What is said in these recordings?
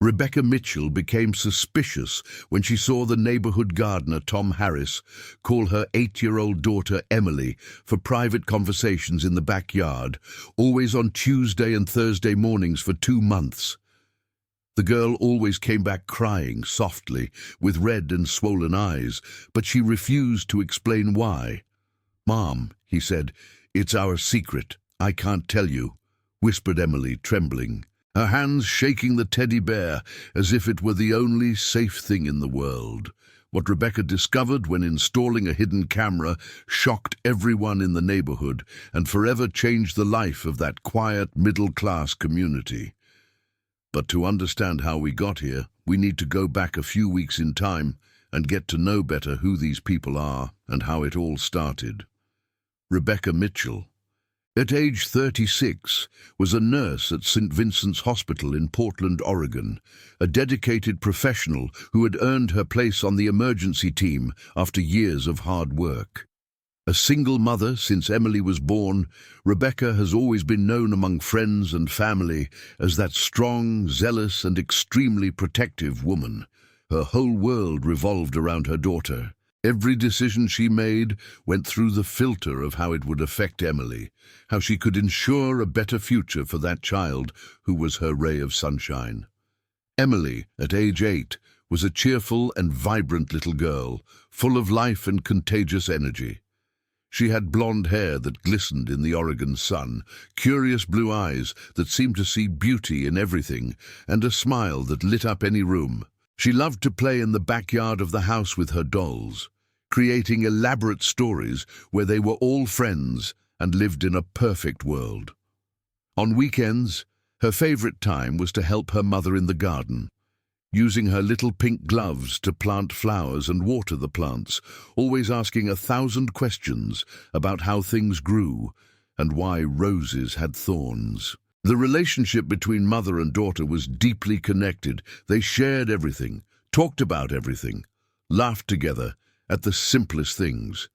Rebecca Mitchell became suspicious when she saw the neighborhood gardener, Tom Harris, call her 8-year-old daughter, Emily, for private conversations in the backyard, always on Tuesday and Thursday mornings for 2 months. The girl always came back crying softly, with red and swollen eyes, but she refused to explain why. "Mom," he said, "it's our secret. I can't tell you," whispered Emily, trembling, her hands shaking the teddy bear as if it were the only safe thing in the world. What Rebecca discovered when installing a hidden camera shocked everyone in the neighborhood and forever changed the life of that quiet, middle-class community. But to understand how we got here, we need to go back a few weeks in time and get to know better who these people are and how it all started. Rebecca Mitchell, at age 36, was a nurse at St. Vincent's Hospital in Portland, Oregon, a dedicated professional who had earned her place on the emergency team after years of hard work. A single mother since Emily was born, Rebecca has always been known among friends and family as that strong, zealous, and extremely protective woman. Her whole world revolved around her daughter. Every decision she made went through the filter of how it would affect Emily, how she could ensure a better future for that child who was her ray of sunshine. Emily, at age 8, was a cheerful and vibrant little girl, full of life and contagious energy. She had blonde hair that glistened in the Oregon sun, curious blue eyes that seemed to see beauty in everything, and a smile that lit up any room. She loved to play in the backyard of the house with her dolls, creating elaborate stories where they were all friends and lived in a perfect world. On weekends, her favorite time was to help her mother in the garden, using her little pink gloves to plant flowers and water the plants, always asking 1,000 questions about how things grew and why roses had thorns. The relationship between mother and daughter was deeply connected. They shared everything, talked about everything, laughed together at the simplest things.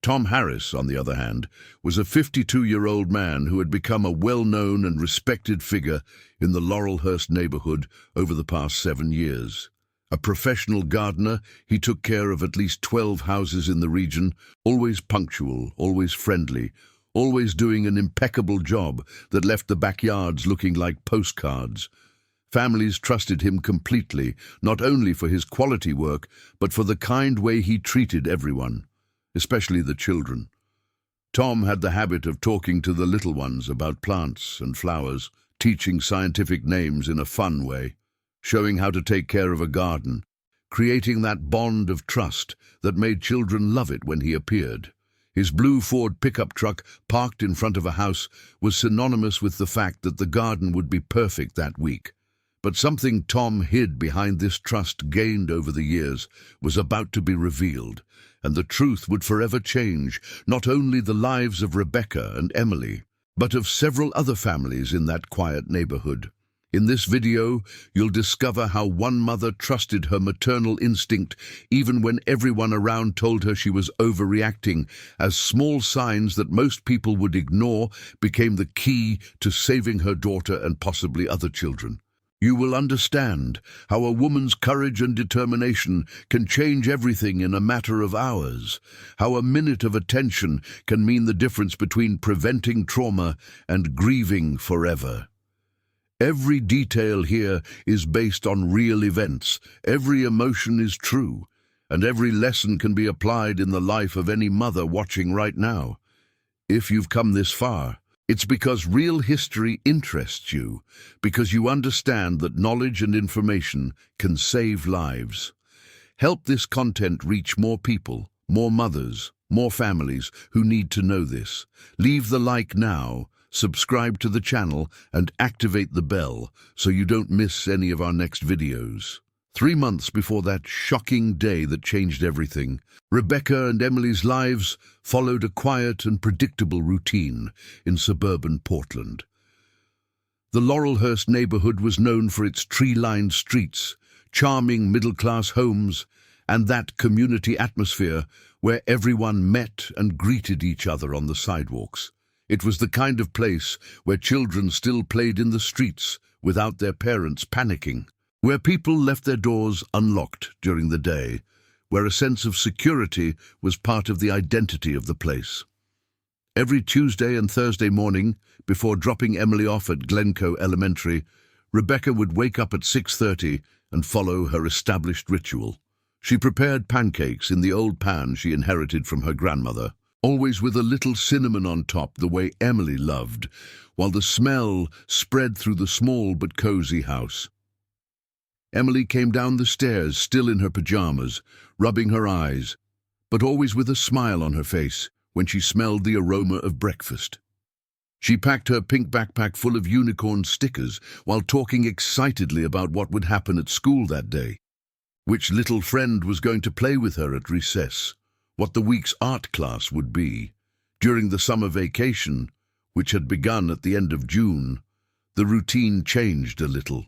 Tom Harris, on the other hand, was a 52-year-old man who had become a well-known and respected figure in the Laurelhurst neighborhood over the past 7 years. A professional gardener, he took care of at least 12 houses in the region, always punctual, always friendly, always doing an impeccable job that left the backyards looking like postcards. Families trusted him completely, not only for his quality work, but for the kind way he treated everyone, especially the children. Tom had the habit of talking to the little ones about plants and flowers, teaching scientific names in a fun way, showing how to take care of a garden, creating that bond of trust that made children love it when he appeared. His blue Ford pickup truck, parked in front of a house, was synonymous with the fact that the garden would be perfect that week. But something Tom hid behind this trust gained over the years was about to be revealed, and the truth would forever change not only the lives of Rebecca and Emily, but of several other families in that quiet neighborhood. In this video, you'll discover how one mother trusted her maternal instinct even when everyone around told her she was overreacting, as small signs that most people would ignore became the key to saving her daughter and possibly other children. You will understand how a woman's courage and determination can change everything in a matter of hours, how a minute of attention can mean the difference between preventing trauma and grieving forever. Every detail here is based on real events, every emotion is true, and every lesson can be applied in the life of any mother watching right now. If you've come this far, it's because real history interests you, because you understand that knowledge and information can save lives. Help this content reach more people, more mothers, more families who need to know this. Leave the like now, subscribe to the channel, and activate the bell so you don't miss any of our next videos. 3 months before that shocking day that changed everything, Rebecca and Emily's lives followed a quiet and predictable routine in suburban Portland. The Laurelhurst neighborhood was known for its tree-lined streets, charming middle-class homes, and that community atmosphere where everyone met and greeted each other on the sidewalks. It was the kind of place where children still played in the streets without their parents panicking. where people left their doors unlocked during the day, where a sense of security was part of the identity of the place. Every Tuesday and Thursday morning, before dropping Emily off at Glencoe Elementary, Rebecca would wake up at 6:30 and follow her established ritual. She prepared pancakes in the old pan she inherited from her grandmother, always with a little cinnamon on top the way Emily loved, while the smell spread through the small but cozy house. Emily came down the stairs, still in her pajamas, rubbing her eyes, but always with a smile on her face when she smelled the aroma of breakfast. She packed her pink backpack full of unicorn stickers while talking excitedly about what would happen at school that day, which little friend was going to play with her at recess, what the week's art class would be. During the summer vacation, which had begun at the end of June, the routine changed a little.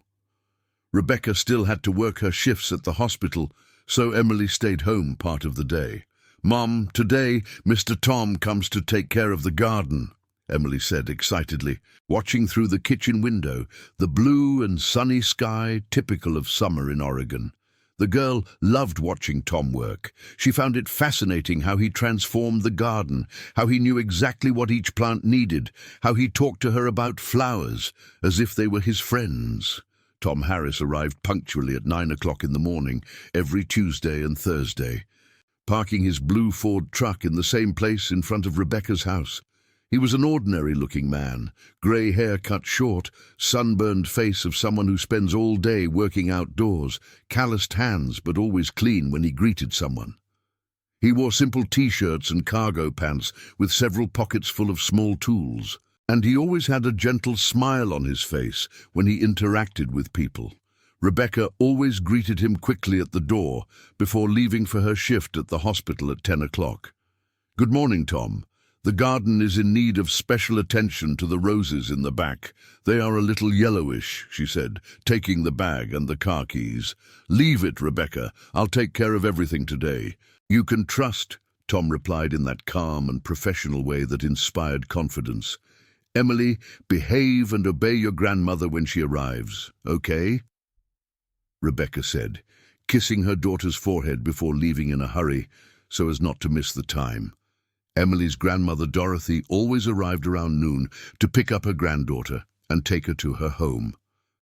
Rebecca still had to work her shifts at the hospital, so Emily stayed home part of the day. "Mom, today Mr. Tom comes to take care of the garden," Emily said excitedly, watching through the kitchen window, the blue and sunny sky typical of summer in Oregon. The girl loved watching Tom work. She found it fascinating how he transformed the garden, how he knew exactly what each plant needed, how he talked to her about flowers, as if they were his friends. Tom Harris arrived punctually at 9 o'clock in the morning, every Tuesday and Thursday, parking his blue Ford truck in the same place in front of Rebecca's house. He was an ordinary-looking man, grey hair cut short, sunburned face of someone who spends all day working outdoors, calloused hands but always clean when he greeted someone. He wore simple t-shirts and cargo pants with several pockets full of small tools, and he always had a gentle smile on his face when he interacted with people. Rebecca always greeted him quickly at the door before leaving for her shift at the hospital at 10 o'clock. "Good morning, Tom. The garden is in need of special attention to the roses in the back. They are a little yellowish," she said, taking the bag and the car keys. "Leave it, Rebecca. I'll take care of everything today." "You can trust," Tom replied in that calm and professional way that inspired confidence. "Emily, behave and obey your grandmother when she arrives, okay?" Rebecca said, kissing her daughter's forehead before leaving in a hurry so as not to miss the time. Emily's grandmother Dorothy always arrived around noon to pick up her granddaughter and take her to her home,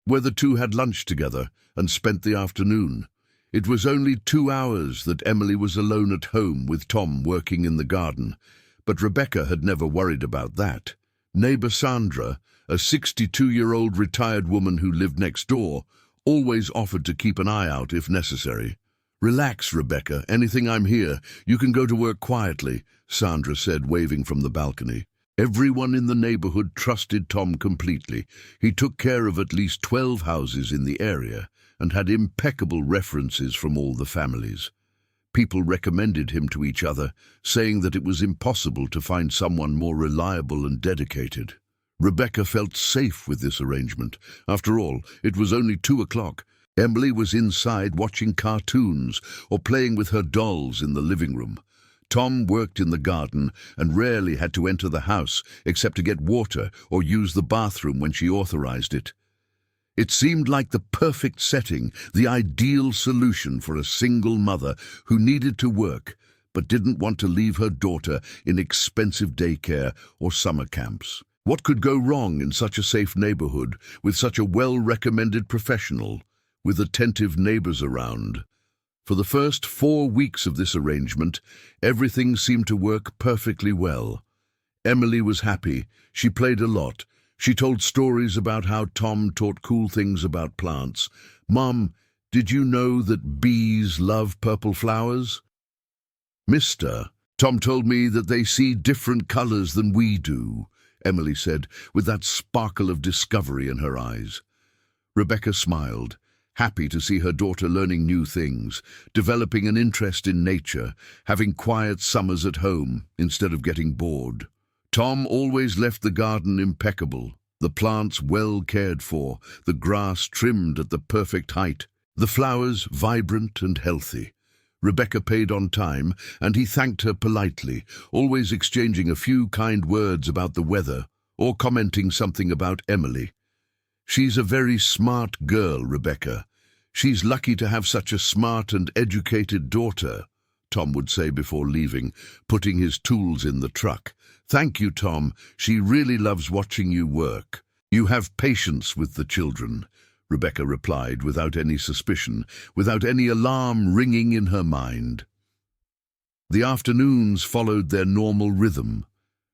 where the two had lunch together and spent the afternoon. It was only 2 hours that Emily was alone at home with Tom working in the garden, but Rebecca had never worried about that. Neighbor Sandra, a 62-year-old retired woman who lived next door, always offered to keep an eye out if necessary. "Relax, Rebecca. Anything, I'm here. You can go to work quietly," Sandra said, waving from the balcony. Everyone in the neighborhood trusted Tom completely. He took care of at least 12 houses in the area and had impeccable references from all the families. People recommended him to each other, saying that it was impossible to find someone more reliable and dedicated. Rebecca felt safe with this arrangement. After all, it was only 2 o'clock. Emily was inside watching cartoons or playing with her dolls in the living room. Tom worked in the garden and rarely had to enter the house except to get water or use the bathroom when she authorized it. It seemed like the perfect setting, the ideal solution for a single mother who needed to work but didn't want to leave her daughter in expensive daycare or summer camps. What could go wrong in such a safe neighborhood with such a well-recommended professional, with attentive neighbors around? For the first 4 weeks of this arrangement, everything seemed to work perfectly well. Emily was happy. She played a lot. She told stories about how Tom taught cool things about plants. "Mom, did you know that bees love purple flowers?" "Mister, Tom told me that they see different colors than we do," Emily said, with that sparkle of discovery in her eyes. Rebecca smiled, happy to see her daughter learning new things, developing an interest in nature, having quiet summers at home instead of getting bored. Tom always left the garden impeccable, the plants well cared for, the grass trimmed at the perfect height, the flowers vibrant and healthy. Rebecca paid on time, and he thanked her politely, always exchanging a few kind words about the weather or commenting something about Emily. "She's a very smart girl, Rebecca. "She's lucky to have such a smart and educated daughter," Tom would say before leaving, putting his tools in the truck. "Thank you, Tom. She really loves watching you work." "You have patience with the children," Rebecca replied without any suspicion, without any alarm ringing in her mind. The afternoons followed their normal rhythm.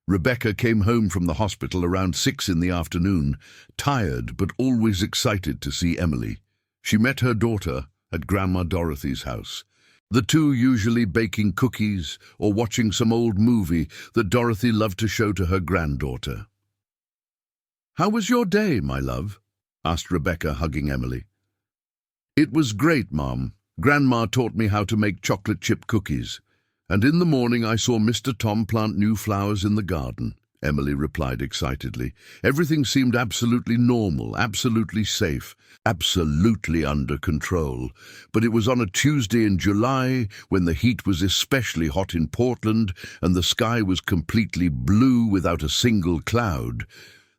Rebecca came home from the hospital around 6 in the afternoon, tired but always excited to see Emily. She met her daughter at Grandma Dorothy's house, the two usually baking cookies or watching some old movie that Dorothy loved to show to her granddaughter. "How was your day, my love?" asked Rebecca, hugging Emily. "It was great, Mom. Grandma taught me how to make chocolate chip cookies. And in the morning I saw Mr. Tom plant new flowers in the garden," Emily replied excitedly. "Everything seemed absolutely normal, absolutely safe, absolutely under control. But it was on a Tuesday in July, when the heat was especially hot in Portland and the sky was completely blue without a single cloud,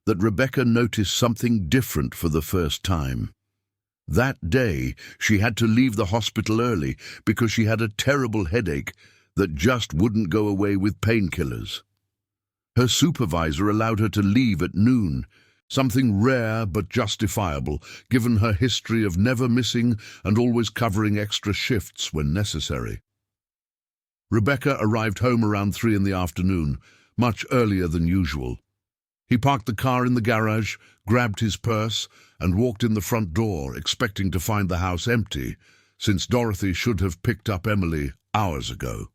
that Rebecca noticed something different for the first time. That day, she had to leave the hospital early because she had a terrible headache that just wouldn't go away with painkillers. Her supervisor allowed her to leave at noon, something rare but justifiable, given her history of never missing and always covering extra shifts when necessary. Rebecca arrived home around 3 in the afternoon, much earlier than usual. He parked the car in the garage, grabbed his purse, and walked in the front door, expecting to find the house empty, since Dorothy should have picked up Emily hours ago.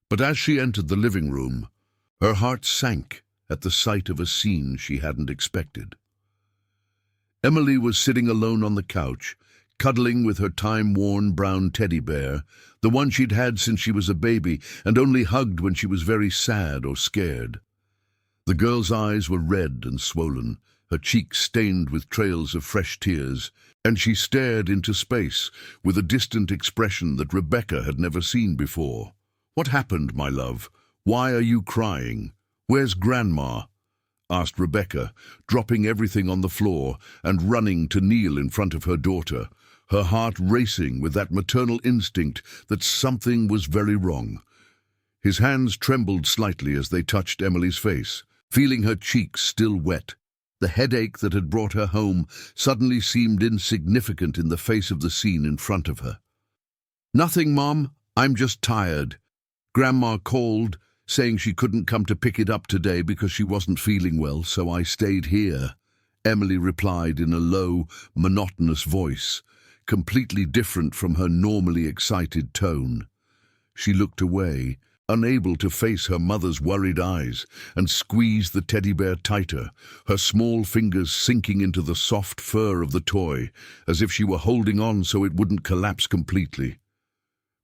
But as she entered the living room, her heart sank at the sight of a scene she hadn't expected. Emily was sitting alone on the couch, cuddling with her time-worn brown teddy bear, the one she'd had since she was a baby and only hugged when she was very sad or scared. The girl's eyes were red and swollen, her cheeks stained with trails of fresh tears, and she stared into space with a distant expression that Rebecca had never seen before. "What happened, my love? Why are you crying? Where's Grandma?" asked Rebecca, dropping everything on the floor and running to kneel in front of her daughter, her heart racing with that maternal instinct that something was very wrong. His hands trembled slightly as they touched Emily's face, feeling her cheeks still wet. The headache that had brought her home suddenly seemed insignificant in the face of the scene in front of her. "Nothing, Mom. I'm just tired. Grandma called, saying she couldn't come to pick it up today because she wasn't feeling well, so I stayed here," Emily replied in a low, monotonous voice, completely different from her normally excited tone. She looked away, unable to face her mother's worried eyes, and squeezed the teddy bear tighter, her small fingers sinking into the soft fur of the toy, as if she were holding on so it wouldn't collapse completely.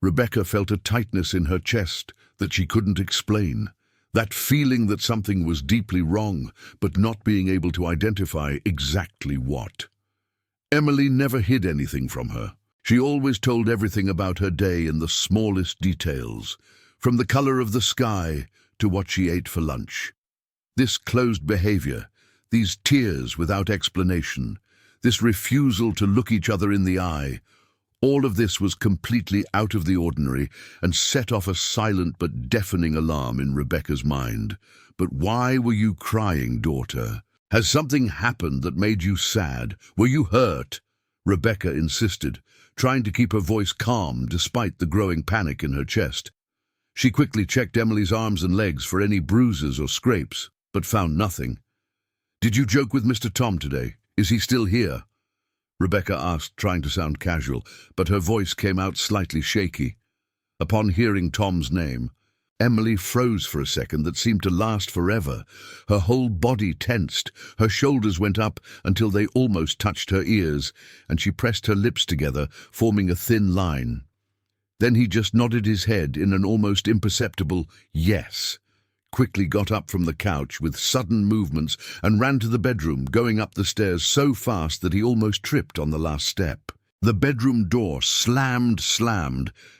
Rebecca felt a tightness in her chest that she couldn't explain, that feeling that something was deeply wrong, but not being able to identify exactly what. Emily never hid anything from her. She always told everything about her day in the smallest details, from the color of the sky to what she ate for lunch. This closed behavior, these tears without explanation, this refusal to look each other in the eye, all of this was completely out of the ordinary and set off a silent but deafening alarm in Rebecca's mind. "But why were you crying, daughter? Has something happened that made you sad? Were you hurt?" Rebecca insisted, trying to keep her voice calm despite the growing panic in her chest. She quickly checked Emily's arms and legs for any bruises or scrapes, but found nothing. "Did you joke with Mr. Tom today? Is he still here?" Rebecca asked, trying to sound casual, but her voice came out slightly shaky. Upon hearing Tom's name, Emily froze for a second that seemed to last forever. Her whole body tensed, her shoulders went up until they almost touched her ears, and she pressed her lips together, forming a thin line. Then he just nodded his head in an almost imperceptible yes, quickly got up from the couch with sudden movements and ran to the bedroom, going up the stairs so fast that he almost tripped on the last step. The bedroom door slammed,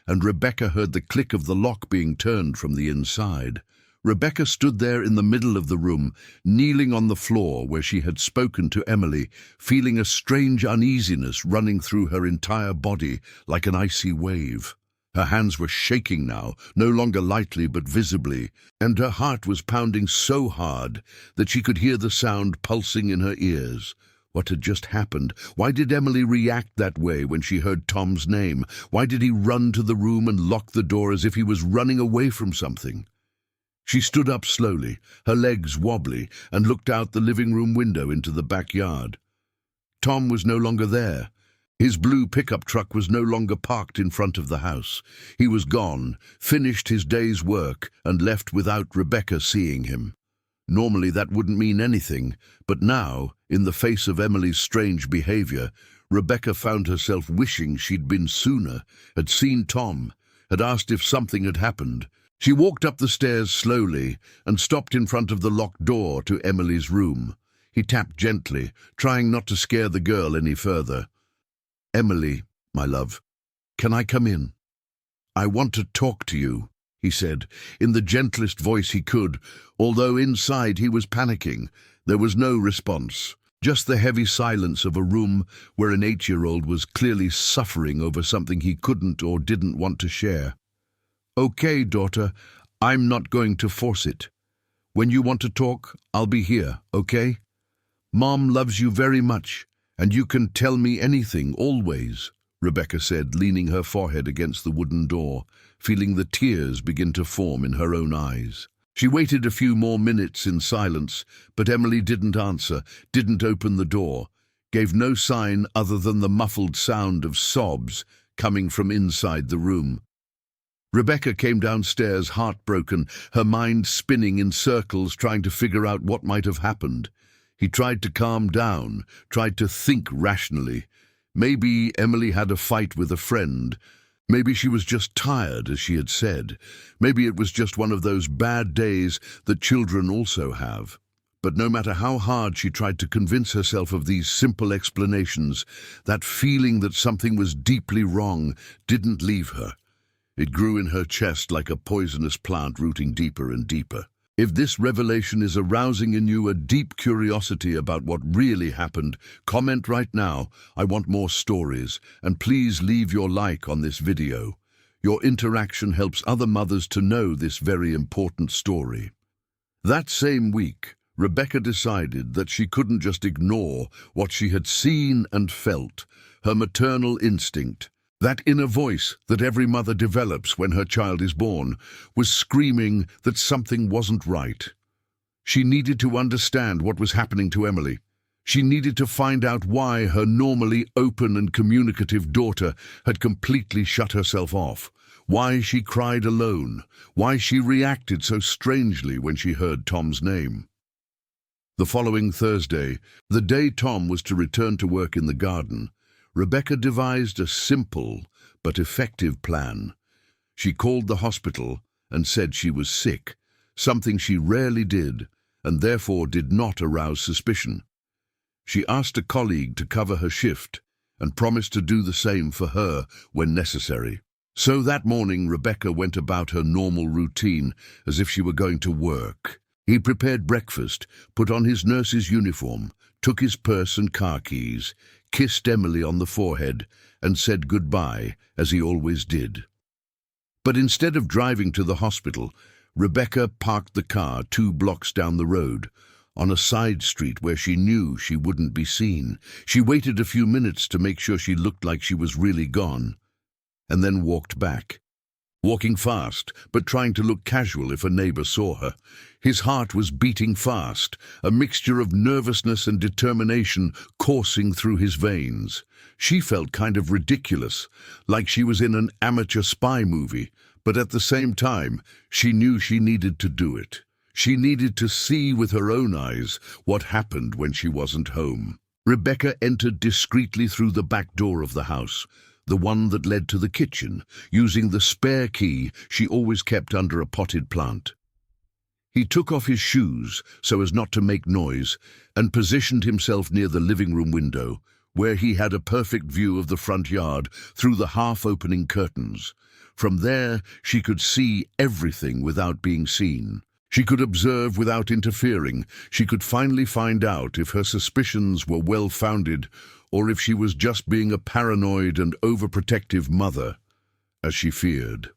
and Rebecca heard the click of the lock being turned from the inside. Rebecca stood there in the middle of the room, kneeling on the floor where she had spoken to Emily, feeling a strange uneasiness running through her entire body like an icy wave. Her hands were shaking now, no longer lightly but visibly, and her heart was pounding so hard that she could hear the sound pulsing in her ears. What had just happened? Why did Emily react that way when she heard Tom's name? Why did he run to the room and lock the door as if he was running away from something? She stood up slowly, her legs wobbly, and looked out the living room window into the backyard. Tom was no longer there. His blue pickup truck was no longer parked in front of the house. He was gone, finished his day's work, and left without Rebecca seeing him. Normally that wouldn't mean anything, but now, in the face of Emily's strange behavior, Rebecca found herself wishing she'd been sooner, had seen Tom, had asked if something had happened. She walked up the stairs slowly and stopped in front of the locked door to Emily's room. He tapped gently, trying not to scare the girl any further. "Emily, my love, can I come in? I want to talk to you," he said, in the gentlest voice he could, although inside he was panicking. There was no response, just the heavy silence of a room where an 8-year-old was clearly suffering over something he couldn't or didn't want to share. "Okay, daughter, I'm not going to force it. When you want to talk, I'll be here, okay? Mom loves you very much, and you can tell me anything, always," Rebecca said, leaning her forehead against the wooden door, feeling the tears begin to form in her own eyes. She waited a few more minutes in silence, but Emily didn't answer, didn't open the door, gave no sign other than the muffled sound of sobs coming from inside the room. Rebecca came downstairs heartbroken, her mind spinning in circles trying to figure out what might have happened. He tried to calm down, tried to think rationally. Maybe Emily had a fight with a friend. Maybe she was just tired, as she had said. Maybe it was just one of those bad days that children also have. But no matter how hard she tried to convince herself of these simple explanations, that feeling that something was deeply wrong didn't leave her. It grew in her chest like a poisonous plant rooting deeper and deeper. If this revelation is arousing in you a deep curiosity about what really happened, comment right now. I want more stories, and please leave your like on this video. Your interaction helps other mothers to know this very important story. That same week, Rebecca decided that she couldn't just ignore what she had seen and felt. Her maternal instinct, that inner voice that every mother develops when her child is born, was screaming that something wasn't right. She needed to understand what was happening to Emily. She needed to find out why her normally open and communicative daughter had completely shut herself off, why she cried alone, why she reacted so strangely when she heard Tom's name. The following Thursday, the day Tom was to return to work in the garden, Rebecca devised a simple but effective plan. She called the hospital and said she was sick, something she rarely did, and therefore did not arouse suspicion. She asked a colleague to cover her shift and promised to do the same for her when necessary. So that morning, Rebecca went about her normal routine as if she were going to work. He prepared breakfast, put on his nurse's uniform, took his purse and car keys, kissed Emily on the forehead, and said goodbye, as he always did. But instead of driving to the hospital, Rebecca parked the car 2 blocks down the road, on a side street where she knew she wouldn't be seen. She waited a few minutes to make sure she looked like she was really gone, and then walked back. Walking fast, but trying to look casual if a neighbor saw her. His heart was beating fast, a mixture of nervousness and determination coursing through his veins. She felt kind of ridiculous, like she was in an amateur spy movie, but at the same time, she knew she needed to do it. She needed to see with her own eyes what happened when she wasn't home. Rebecca entered discreetly through the back door of the house, the one that led to the kitchen, using the spare key she always kept under a potted plant. He took off his shoes so as not to make noise and positioned himself near the living room window, where he had a perfect view of the front yard through the half-opening curtains. From there, she could see everything without being seen. She could observe without interfering. She could finally find out if her suspicions were well-founded or if she was just being a paranoid and overprotective mother, as she feared.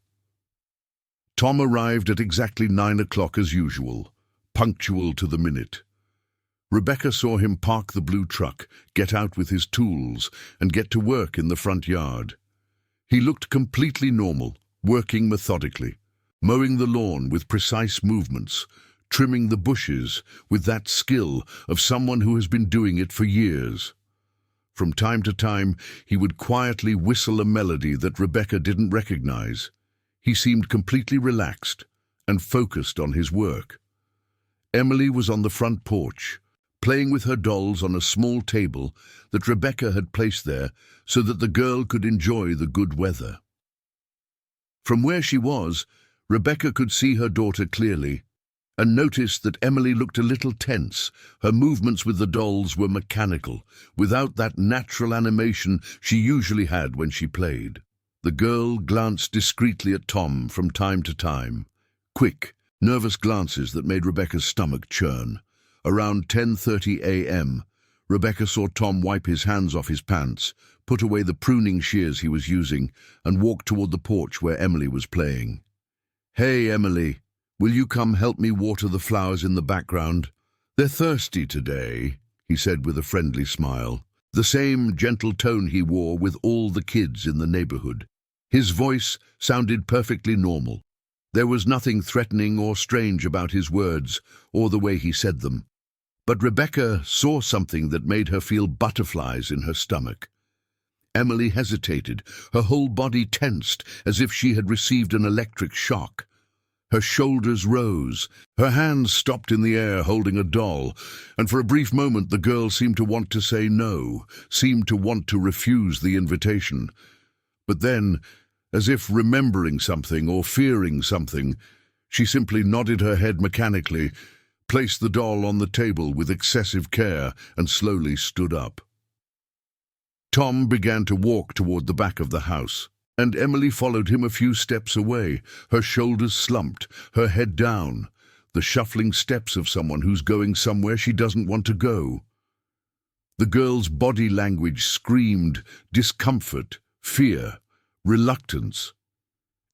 Tom arrived at exactly 9 o'clock as usual, punctual to the minute. Rebecca saw him park the blue truck, get out with his tools, and get to work in the front yard. He looked completely normal, working methodically, mowing the lawn with precise movements, trimming the bushes with that skill of someone who has been doing it for years. From time to time, he would quietly whistle a melody that Rebecca didn't recognize. He seemed completely relaxed and focused on his work. Emily was on the front porch, playing with her dolls on a small table that Rebecca had placed there so that the girl could enjoy the good weather. From where she was, Rebecca could see her daughter clearly and noticed that Emily looked a little tense. Her movements with the dolls were mechanical, without that natural animation she usually had when she played. The girl glanced discreetly at Tom from time to time, quick, nervous glances that made Rebecca's stomach churn. Around 10:30 a.m., Rebecca saw Tom wipe his hands off his pants, put away the pruning shears he was using, and walk toward the porch where Emily was playing. "Hey, Emily, will you come help me water the flowers in the background? They're thirsty today," he said with a friendly smile, the same gentle tone he wore with all the kids in the neighborhood. His voice sounded perfectly normal. There was nothing threatening or strange about his words or the way he said them. But Rebecca saw something that made her feel butterflies in her stomach. Emily hesitated, her whole body tensed as if she had received an electric shock. Her shoulders rose, her hands stopped in the air holding a doll, and for a brief moment the girl seemed to want to say no, seemed to want to refuse the invitation. But then, as if remembering something or fearing something, she simply nodded her head mechanically, placed the doll on the table with excessive care, and slowly stood up. Tom began to walk toward the back of the house, and Emily followed him a few steps away, her shoulders slumped, her head down, the shuffling steps of someone who's going somewhere she doesn't want to go. The girl's body language screamed discomfort, fear, reluctance.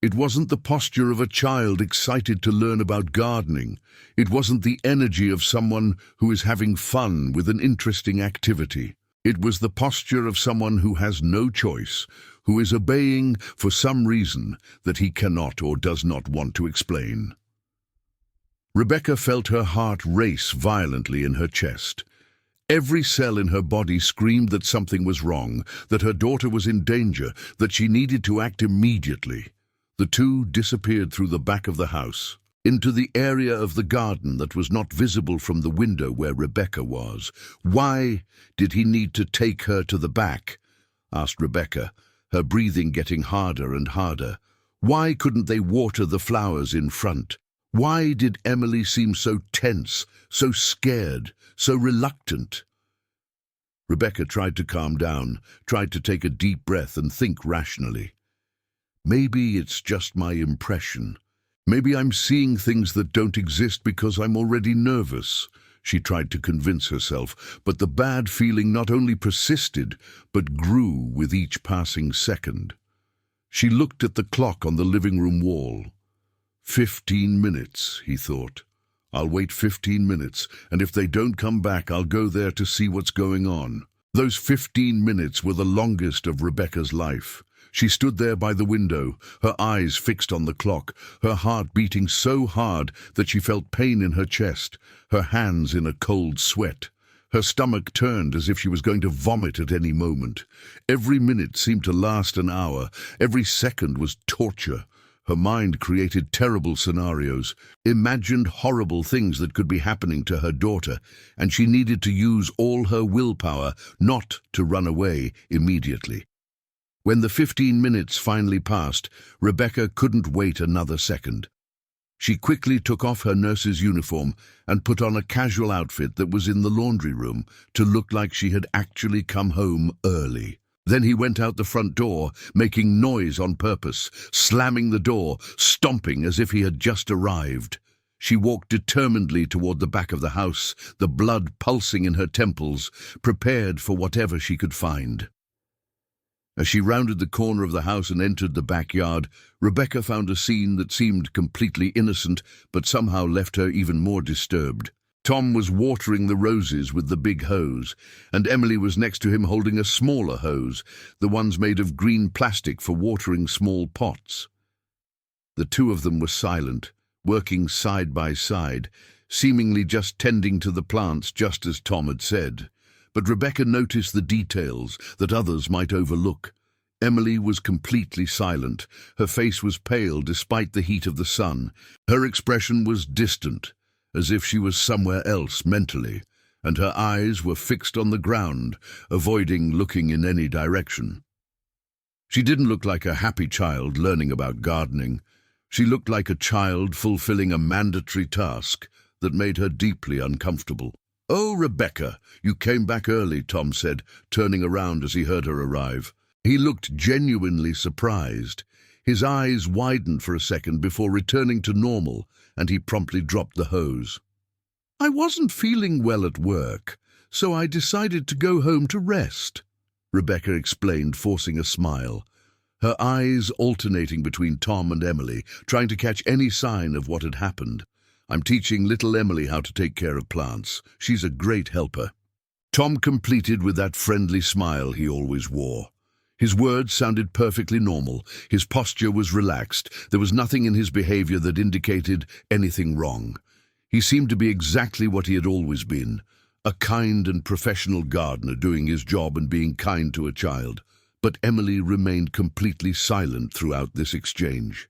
It wasn't the posture of a child excited to learn about gardening. It wasn't the energy of someone who is having fun with an interesting activity. It was the posture of someone who has no choice, who is obeying for some reason that he cannot or does not want to explain. Rebecca felt her heart race violently in her chest. Every cell in her body screamed that something was wrong, that her daughter was in danger, that she needed to act immediately. The two disappeared through the back of the house, into the area of the garden that was not visible from the window where Rebecca was. "Why did he need to take her to the back?" asked Rebecca, her breathing getting harder and harder. "Why couldn't they water the flowers in front? Why did Emily seem so tense, so scared, so reluctant?" Rebecca tried to calm down, tried to take a deep breath and think rationally. "Maybe it's just my impression. Maybe I'm seeing things that don't exist because I'm already nervous," she tried to convince herself, but the bad feeling not only persisted, but grew with each passing second. She looked at the clock on the living room wall. 15 minutes, he thought. "I'll wait 15 minutes, and if they don't come back, I'll go there to see what's going on." Those 15 minutes were the longest of Rebecca's life. She stood there by the window, her eyes fixed on the clock, her heart beating so hard that she felt pain in her chest, her hands in a cold sweat. Her stomach turned as if she was going to vomit at any moment. Every minute seemed to last an hour. Every second was torture. Her mind created terrible scenarios, imagined horrible things that could be happening to her daughter, and she needed to use all her willpower not to run away immediately. When the 15 minutes finally passed, Rebecca couldn't wait another second. She quickly took off her nurse's uniform and put on a casual outfit that was in the laundry room to look like she had actually come home early. Then he went out the front door, making noise on purpose, slamming the door, stomping as if he had just arrived. She walked determinedly toward the back of the house, the blood pulsing in her temples, prepared for whatever she could find. As she rounded the corner of the house and entered the backyard, Rebecca found a scene that seemed completely innocent, but somehow left her even more disturbed. Tom was watering the roses with the big hose, and Emily was next to him holding a smaller hose, the ones made of green plastic for watering small pots. The two of them were silent, working side by side, seemingly just tending to the plants just as Tom had said. But Rebecca noticed the details that others might overlook. Emily was completely silent. Her face was pale despite the heat of the sun. Her expression was distant, as if she was somewhere else mentally, and her eyes were fixed on the ground, avoiding looking in any direction. She didn't look like a happy child learning about gardening. She looked like a child fulfilling a mandatory task that made her deeply uncomfortable. "Oh, Rebecca, you came back early," Tom said, turning around as he heard her arrive. He looked genuinely surprised. His eyes widened for a second before returning to normal, and he promptly dropped the hose. "I wasn't feeling well at work, so I decided to go home to rest," Rebecca explained, forcing a smile. Her eyes alternating between Tom and Emily, trying to catch any sign of what had happened. "I'm teaching little Emily how to take care of plants. She's a great helper." Tom completed with that friendly smile he always wore. His words sounded perfectly normal. His posture was relaxed. There was nothing in his behavior that indicated anything wrong. He seemed to be exactly what he had always been, a kind and professional gardener doing his job and being kind to a child. But Emily remained completely silent throughout this exchange.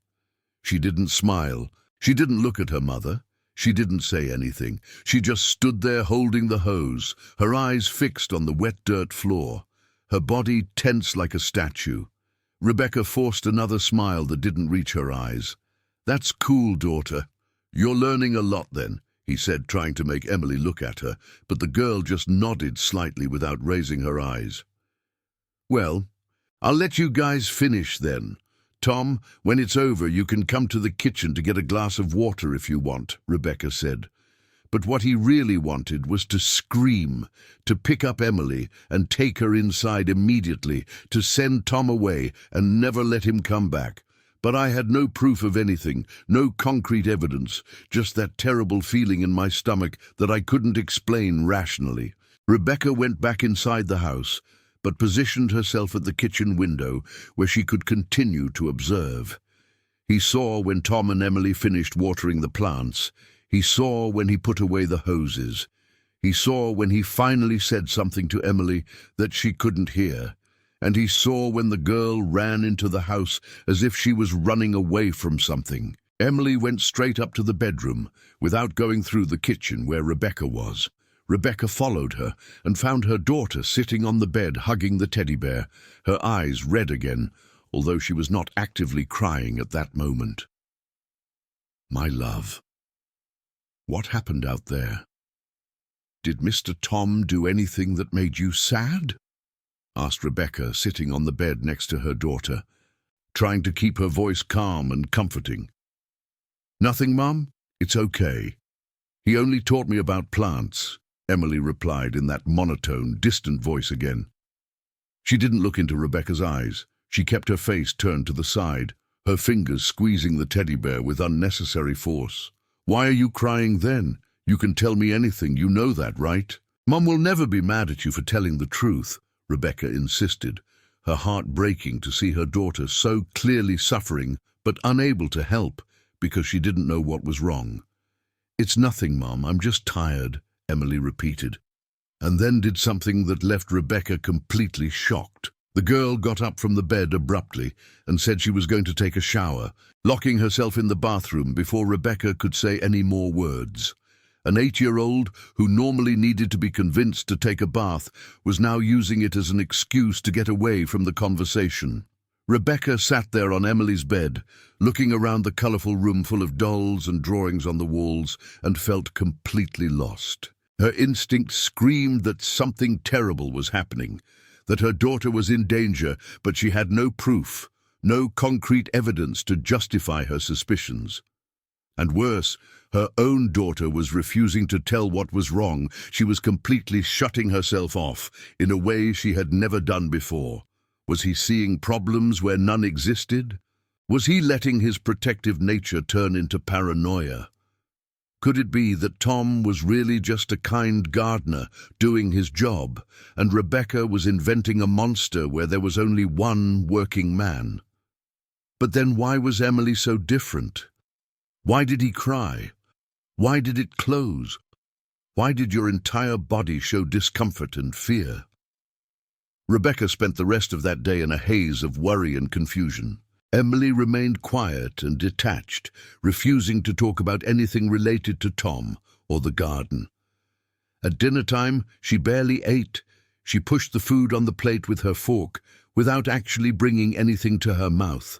She didn't smile. She didn't look at her mother. She didn't say anything. She just stood there holding the hose, her eyes fixed on the wet dirt floor, her body tense like a statue. Rebecca forced another smile that didn't reach her eyes. "That's cool, daughter. You're learning a lot then," he said, trying to make Emily look at her, but the girl just nodded slightly without raising her eyes. "Well, I'll let you guys finish then. Tom, when it's over, you can come to the kitchen to get a glass of water if you want," Rebecca said. But what he really wanted was to scream, to pick up Emily and take her inside immediately, to send Tom away and never let him come back. But I had no proof of anything, no concrete evidence, just that terrible feeling in my stomach that I couldn't explain rationally. Rebecca went back inside the house, but positioned herself at the kitchen window where she could continue to observe. He saw when Tom and Emily finished watering the plants. He saw when he put away the hoses. He saw when he finally said something to Emily that she couldn't hear. And he saw when the girl ran into the house as if she was running away from something. Emily went straight up to the bedroom, without going through the kitchen where Rebecca was. Rebecca followed her and found her daughter sitting on the bed hugging the teddy bear, her eyes red again, although she was not actively crying at that moment. "My love, what happened out there? Did Mr. Tom do anything that made you sad?" asked Rebecca, sitting on the bed next to her daughter, trying to keep her voice calm and comforting. "Nothing, Mum. It's okay. He only taught me about plants," Emily replied in that monotone, distant voice again. She didn't look into Rebecca's eyes. She kept her face turned to the side, her fingers squeezing the teddy bear with unnecessary force. "Why are you crying then? You can tell me anything, you know that, right?" "Mum will never be mad at you for telling the truth," Rebecca insisted, her heart breaking to see her daughter so clearly suffering but unable to help because she didn't know what was wrong. "It's nothing, Mum, I'm just tired," Emily repeated, and then did something that left Rebecca completely shocked. The girl got up from the bed abruptly and said she was going to take a shower, locking herself in the bathroom before Rebecca could say any more words. An 8-year-old who normally needed to be convinced to take a bath was now using it as an excuse to get away from the conversation. Rebecca sat there on Emily's bed, looking around the colourful room full of dolls and drawings on the walls, and felt completely lost. Her instinct screamed that something terrible was happening, that her daughter was in danger, but she had no proof, no concrete evidence to justify her suspicions. And worse, her own daughter was refusing to tell what was wrong. She was completely shutting herself off in a way she had never done before. Was he seeing problems where none existed? Was he letting his protective nature turn into paranoia? Could it be that Tom was really just a kind gardener doing his job, and Rebecca was inventing a monster where there was only one working man? But then why was Emily so different? Why did he cry? Why did it close? Why did your entire body show discomfort and fear? Rebecca spent the rest of that day in a haze of worry and confusion. Emily remained quiet and detached, refusing to talk about anything related to Tom or the garden. At dinner time, she barely ate. She pushed the food on the plate with her fork, without actually bringing anything to her mouth.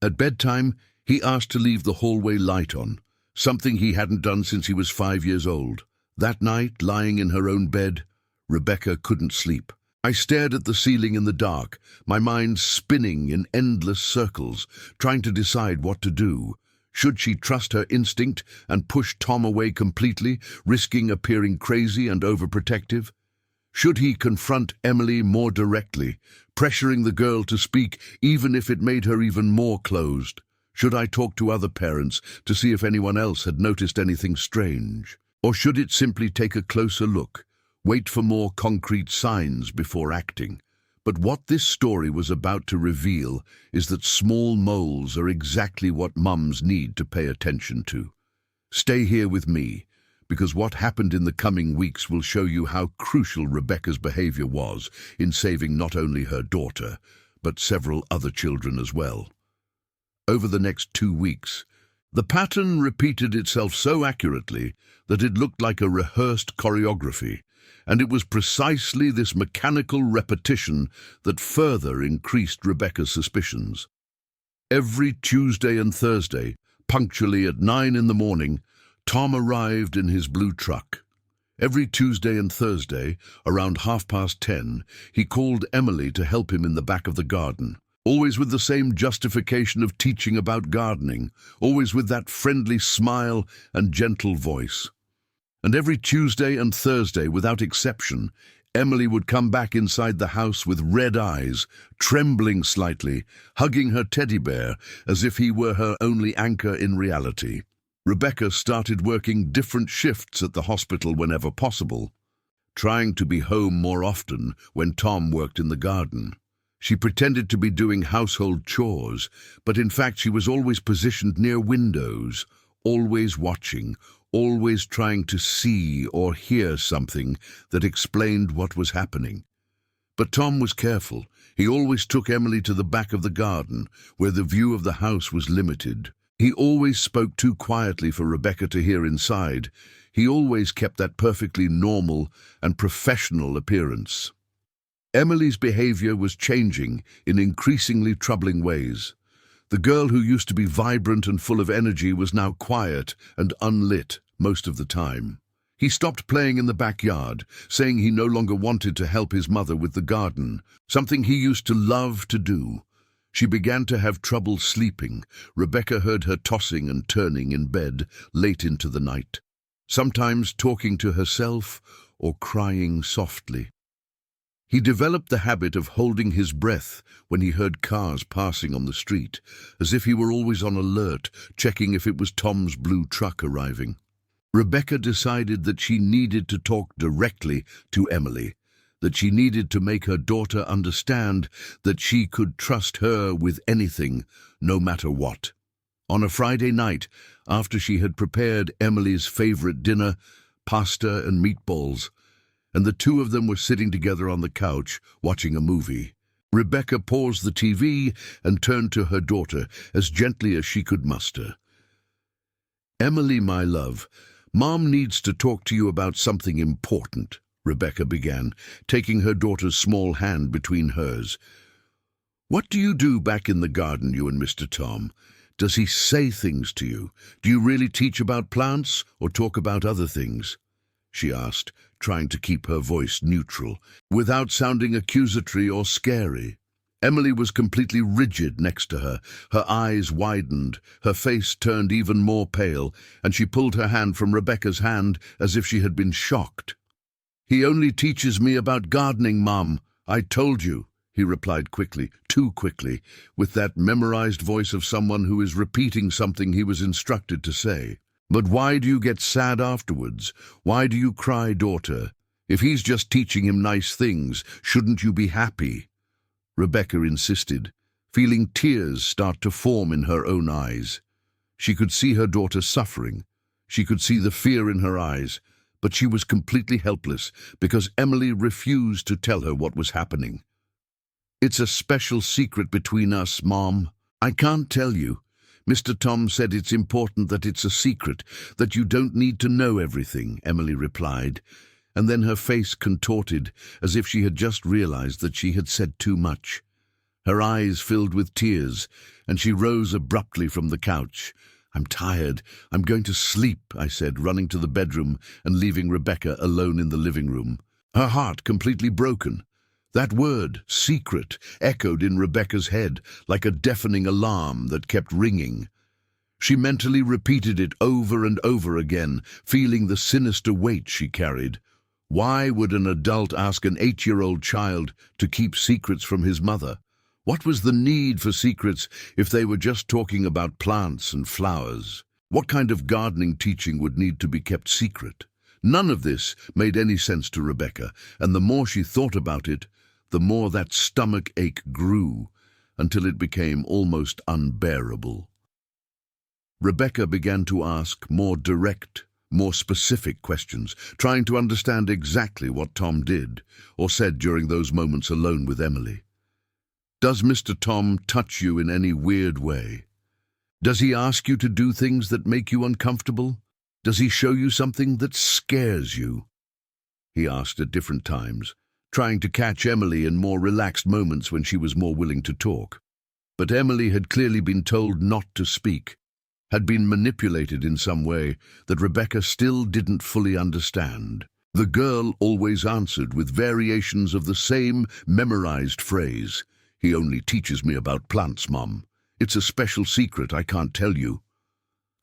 At bedtime, he asked to leave the hallway light on, something he hadn't done since he was 5 years old. That night, lying in her own bed, Rebecca couldn't sleep. I stared at the ceiling in the dark, my mind spinning in endless circles, trying to decide what to do. Should she trust her instinct and push Tom away completely, risking appearing crazy and overprotective? Should he confront Emily more directly, pressuring the girl to speak even if it made her even more closed? Should I talk to other parents to see if anyone else had noticed anything strange? Or should it simply take a closer look? Wait for more concrete signs before acting. But what this story was about to reveal is that small moles are exactly what mums need to pay attention to. Stay here with me, because what happened in the coming weeks will show you how crucial Rebecca's behavior was in saving not only her daughter, but several other children as well. Over the next 2 weeks, the pattern repeated itself so accurately that it looked like a rehearsed choreography. And it was precisely this mechanical repetition that further increased Rebecca's suspicions. Every Tuesday and Thursday, punctually at 9 in the morning, Tom arrived in his blue truck. Every Tuesday and Thursday, around 10:30, he called Emily to help him in the back of the garden, always with the same justification of teaching about gardening, always with that friendly smile and gentle voice. And every Tuesday and Thursday, without exception, Emily would come back inside the house with red eyes, trembling slightly, hugging her teddy bear as if he were her only anchor in reality. Rebecca started working different shifts at the hospital whenever possible, trying to be home more often when Tom worked in the garden. She pretended to be doing household chores, but in fact she was always positioned near windows, always watching, always trying to see or hear something that explained what was happening. But Tom was careful. He always took Emily to the back of the garden, where the view of the house was limited. He always spoke too quietly for Rebecca to hear inside. He always kept that perfectly normal and professional appearance. Emily's behavior was changing in increasingly troubling ways. The girl who used to be vibrant and full of energy was now quiet and unlit most of the time. He stopped playing in the backyard, saying he no longer wanted to help his mother with the garden, something he used to love to do. She began to have trouble sleeping. Rebecca heard her tossing and turning in bed late into the night, sometimes talking to herself or crying softly. He developed the habit of holding his breath when he heard cars passing on the street, as if he were always on alert, checking if it was Tom's blue truck arriving. Rebecca decided that she needed to talk directly to Emily, that she needed to make her daughter understand that she could trust her with anything, no matter what. On a Friday night, after she had prepared Emily's favorite dinner, pasta and meatballs, and the two of them were sitting together on the couch, watching a movie, Rebecca paused the TV and turned to her daughter as gently as she could muster. "Emily, my love, Mom needs to talk to you about something important," Rebecca began, taking her daughter's small hand between hers. "What do you do back in the garden, you and Mr. Tom? Does he say things to you? Do you really teach about plants or talk about other things?" she asked, trying to keep her voice neutral, without sounding accusatory or scary. Emily was completely rigid next to her. Her eyes widened, her face turned even more pale, and she pulled her hand from Rebecca's hand as if she had been shocked. "He only teaches me about gardening, Mum. I told you," he replied quickly, too quickly, with that memorized voice of someone who is repeating something he was instructed to say. "But why do you get sad afterwards? Why do you cry, daughter? If he's just teaching him nice things, shouldn't you be happy?" Rebecca insisted, feeling tears start to form in her own eyes. She could see her daughter suffering. She could see the fear in her eyes, but she was completely helpless because Emily refused to tell her what was happening. "It's a special secret between us, Mom. I can't tell you. Mr. Tom said it's important that it's a secret, that you don't need to know everything," Emily replied, and then her face contorted as if she had just realized that she had said too much. Her eyes filled with tears, and she rose abruptly from the couch. "I'm tired. I'm going to sleep," I said, running to the bedroom and leaving Rebecca alone in the living room, her heart completely broken. That word, secret, echoed in Rebecca's head like a deafening alarm that kept ringing. She mentally repeated it over and over again, feeling the sinister weight she carried. Why would an adult ask an 8-year-old child to keep secrets from his mother? What was the need for secrets if they were just talking about plants and flowers? What kind of gardening teaching would need to be kept secret? None of this made any sense to Rebecca, and the more she thought about it, the more that stomach ache grew, until it became almost unbearable. Rebecca began to ask more direct, more specific questions, trying to understand exactly what Tom did or said during those moments alone with Emily. "Does Mr. Tom touch you in any weird way? Does he ask you to do things that make you uncomfortable? Does he show you something that scares you?" he asked at different times, trying to catch Emily in more relaxed moments when she was more willing to talk. But Emily had clearly been told not to speak, had been manipulated in some way that Rebecca still didn't fully understand. The girl always answered with variations of the same memorized phrase. "He only teaches me about plants, Mum. It's a special secret I can't tell you."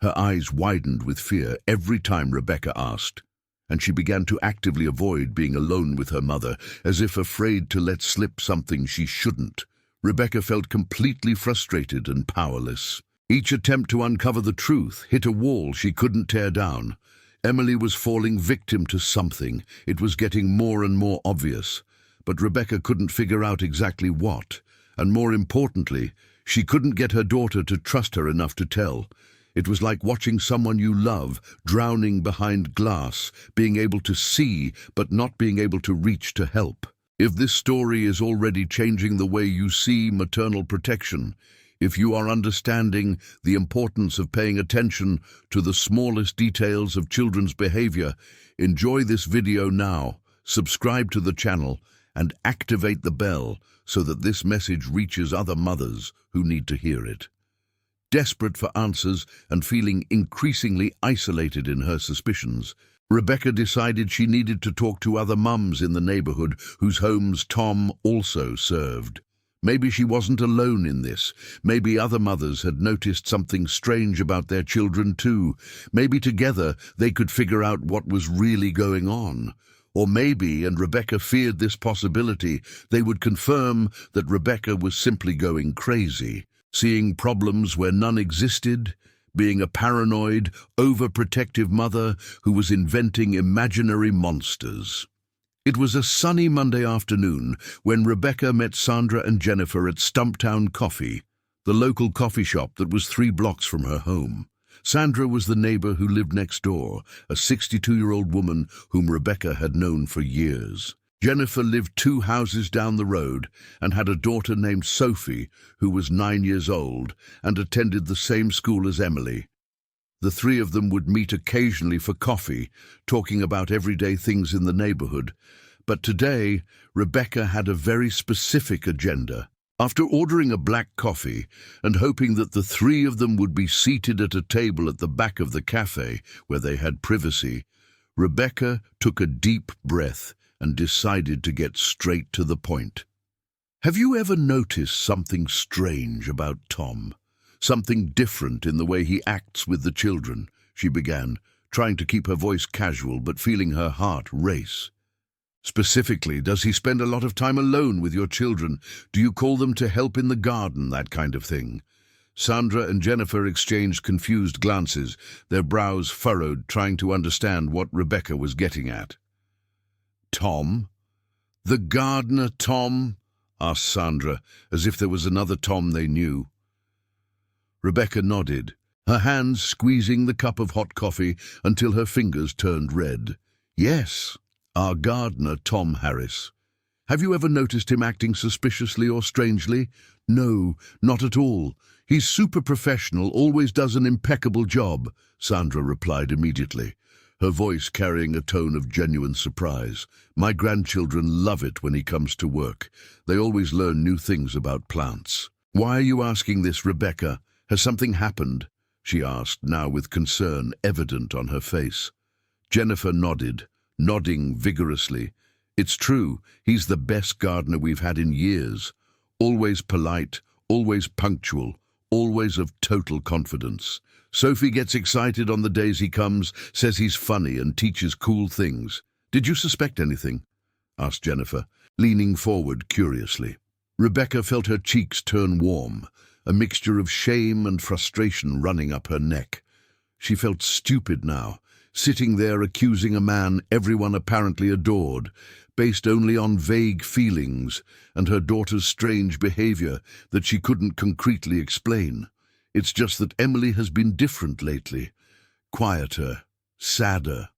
Her eyes widened with fear every time Rebecca asked, and she began to actively avoid being alone with her mother, as if afraid to let slip something she shouldn't. Rebecca felt completely frustrated and powerless. Each attempt to uncover the truth hit a wall she couldn't tear down. Emily was falling victim to something. It was getting more and more obvious, but Rebecca couldn't figure out exactly what, and more importantly, she couldn't get her daughter to trust her enough to tell. It was like watching someone you love drowning behind glass, being able to see but not being able to reach to help. If this story is already changing the way you see maternal protection, if you are understanding the importance of paying attention to the smallest details of children's behavior, enjoy this video now, subscribe to the channel, and activate the bell so that this message reaches other mothers who need to hear it. Desperate for answers and feeling increasingly isolated in her suspicions, Rebecca decided she needed to talk to other mums in the neighborhood whose homes Tom also served. Maybe she wasn't alone in this. Maybe other mothers had noticed something strange about their children too. Maybe together they could figure out what was really going on. Or maybe, and Rebecca feared this possibility, they would confirm that Rebecca was simply going crazy, seeing problems where none existed, being a paranoid, overprotective mother who was inventing imaginary monsters. It was a sunny Monday afternoon when Rebecca met Sandra and Jennifer at Stumptown Coffee, the local coffee shop that was 3 blocks from her home. Sandra was the neighbor who lived next door, a 62-year-old woman whom Rebecca had known for years. Jennifer lived 2 houses down the road and had a daughter named Sophie, who was 9 years old and attended the same school as Emily. The 3 of them would meet occasionally for coffee, talking about everyday things in the neighborhood. But today, Rebecca had a very specific agenda. After ordering a black coffee and hoping that the 3 of them would be seated at a table at the back of the cafe where they had privacy, Rebecca took a deep breath and decided to get straight to the point. Have you ever noticed something strange about Tom? Something different in the way he acts with the children, she began, trying to keep her voice casual but feeling her heart race. Specifically, does he spend a lot of time alone with your children? Do you call them to help in the garden, that kind of thing? Sandra and Jennifer exchanged confused glances, their brows furrowed, trying to understand what Rebecca was getting at. Tom? The gardener Tom? Asked Sandra, as if there was another Tom they knew. Rebecca nodded, her hands squeezing the cup of hot coffee until her fingers turned red. Yes, our gardener Tom Harris. Have you ever noticed him acting suspiciously or strangely? No, not at all. He's super professional, always does an impeccable job, Sandra replied immediately, her voice carrying a tone of genuine surprise. My grandchildren love it when he comes to work. They always learn new things about plants. Why are you asking this, Rebecca? Has something happened? She asked, now with concern evident on her face. Jennifer nodded, nodding vigorously. It's true, he's the best gardener we've had in years. Always polite, always punctual, always of total confidence. Sophie gets excited on the days he comes, says he's funny and teaches cool things. Did you suspect anything? Asked Jennifer, leaning forward curiously. Rebecca felt her cheeks turn warm, a mixture of shame and frustration running up her neck. She felt stupid now, sitting there accusing a man everyone apparently adored, based only on vague feelings and her daughter's strange behavior that she couldn't concretely explain. It's just that Emily has been different lately, quieter, sadder,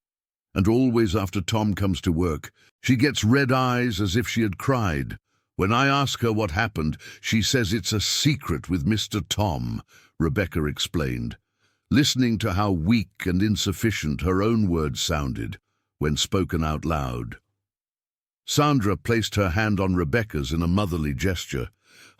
and always after Tom comes to work, she gets red eyes as if she had cried. When I ask her what happened, she says it's a secret with Mr. Tom, Rebecca explained, listening to how weak and insufficient her own words sounded when spoken out loud. Sandra placed her hand on Rebecca's in a motherly gesture.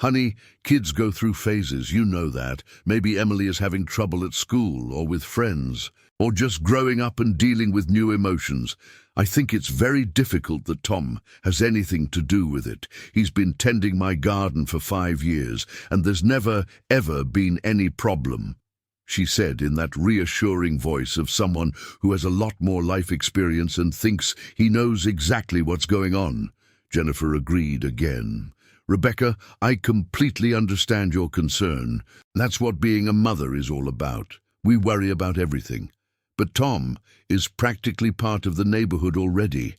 Honey, kids go through phases, you know that. Maybe Emily is having trouble at school or with friends, or just growing up and dealing with new emotions. I think it's very difficult that Tom has anything to do with it. He's been tending my garden for 5 years, and there's never, ever been any problem, she said in that reassuring voice of someone who has a lot more life experience and thinks he knows exactly what's going on. Jennifer agreed again. Rebecca, I completely understand your concern. That's what being a mother is all about. We worry about everything. But Tom is practically part of the neighborhood already.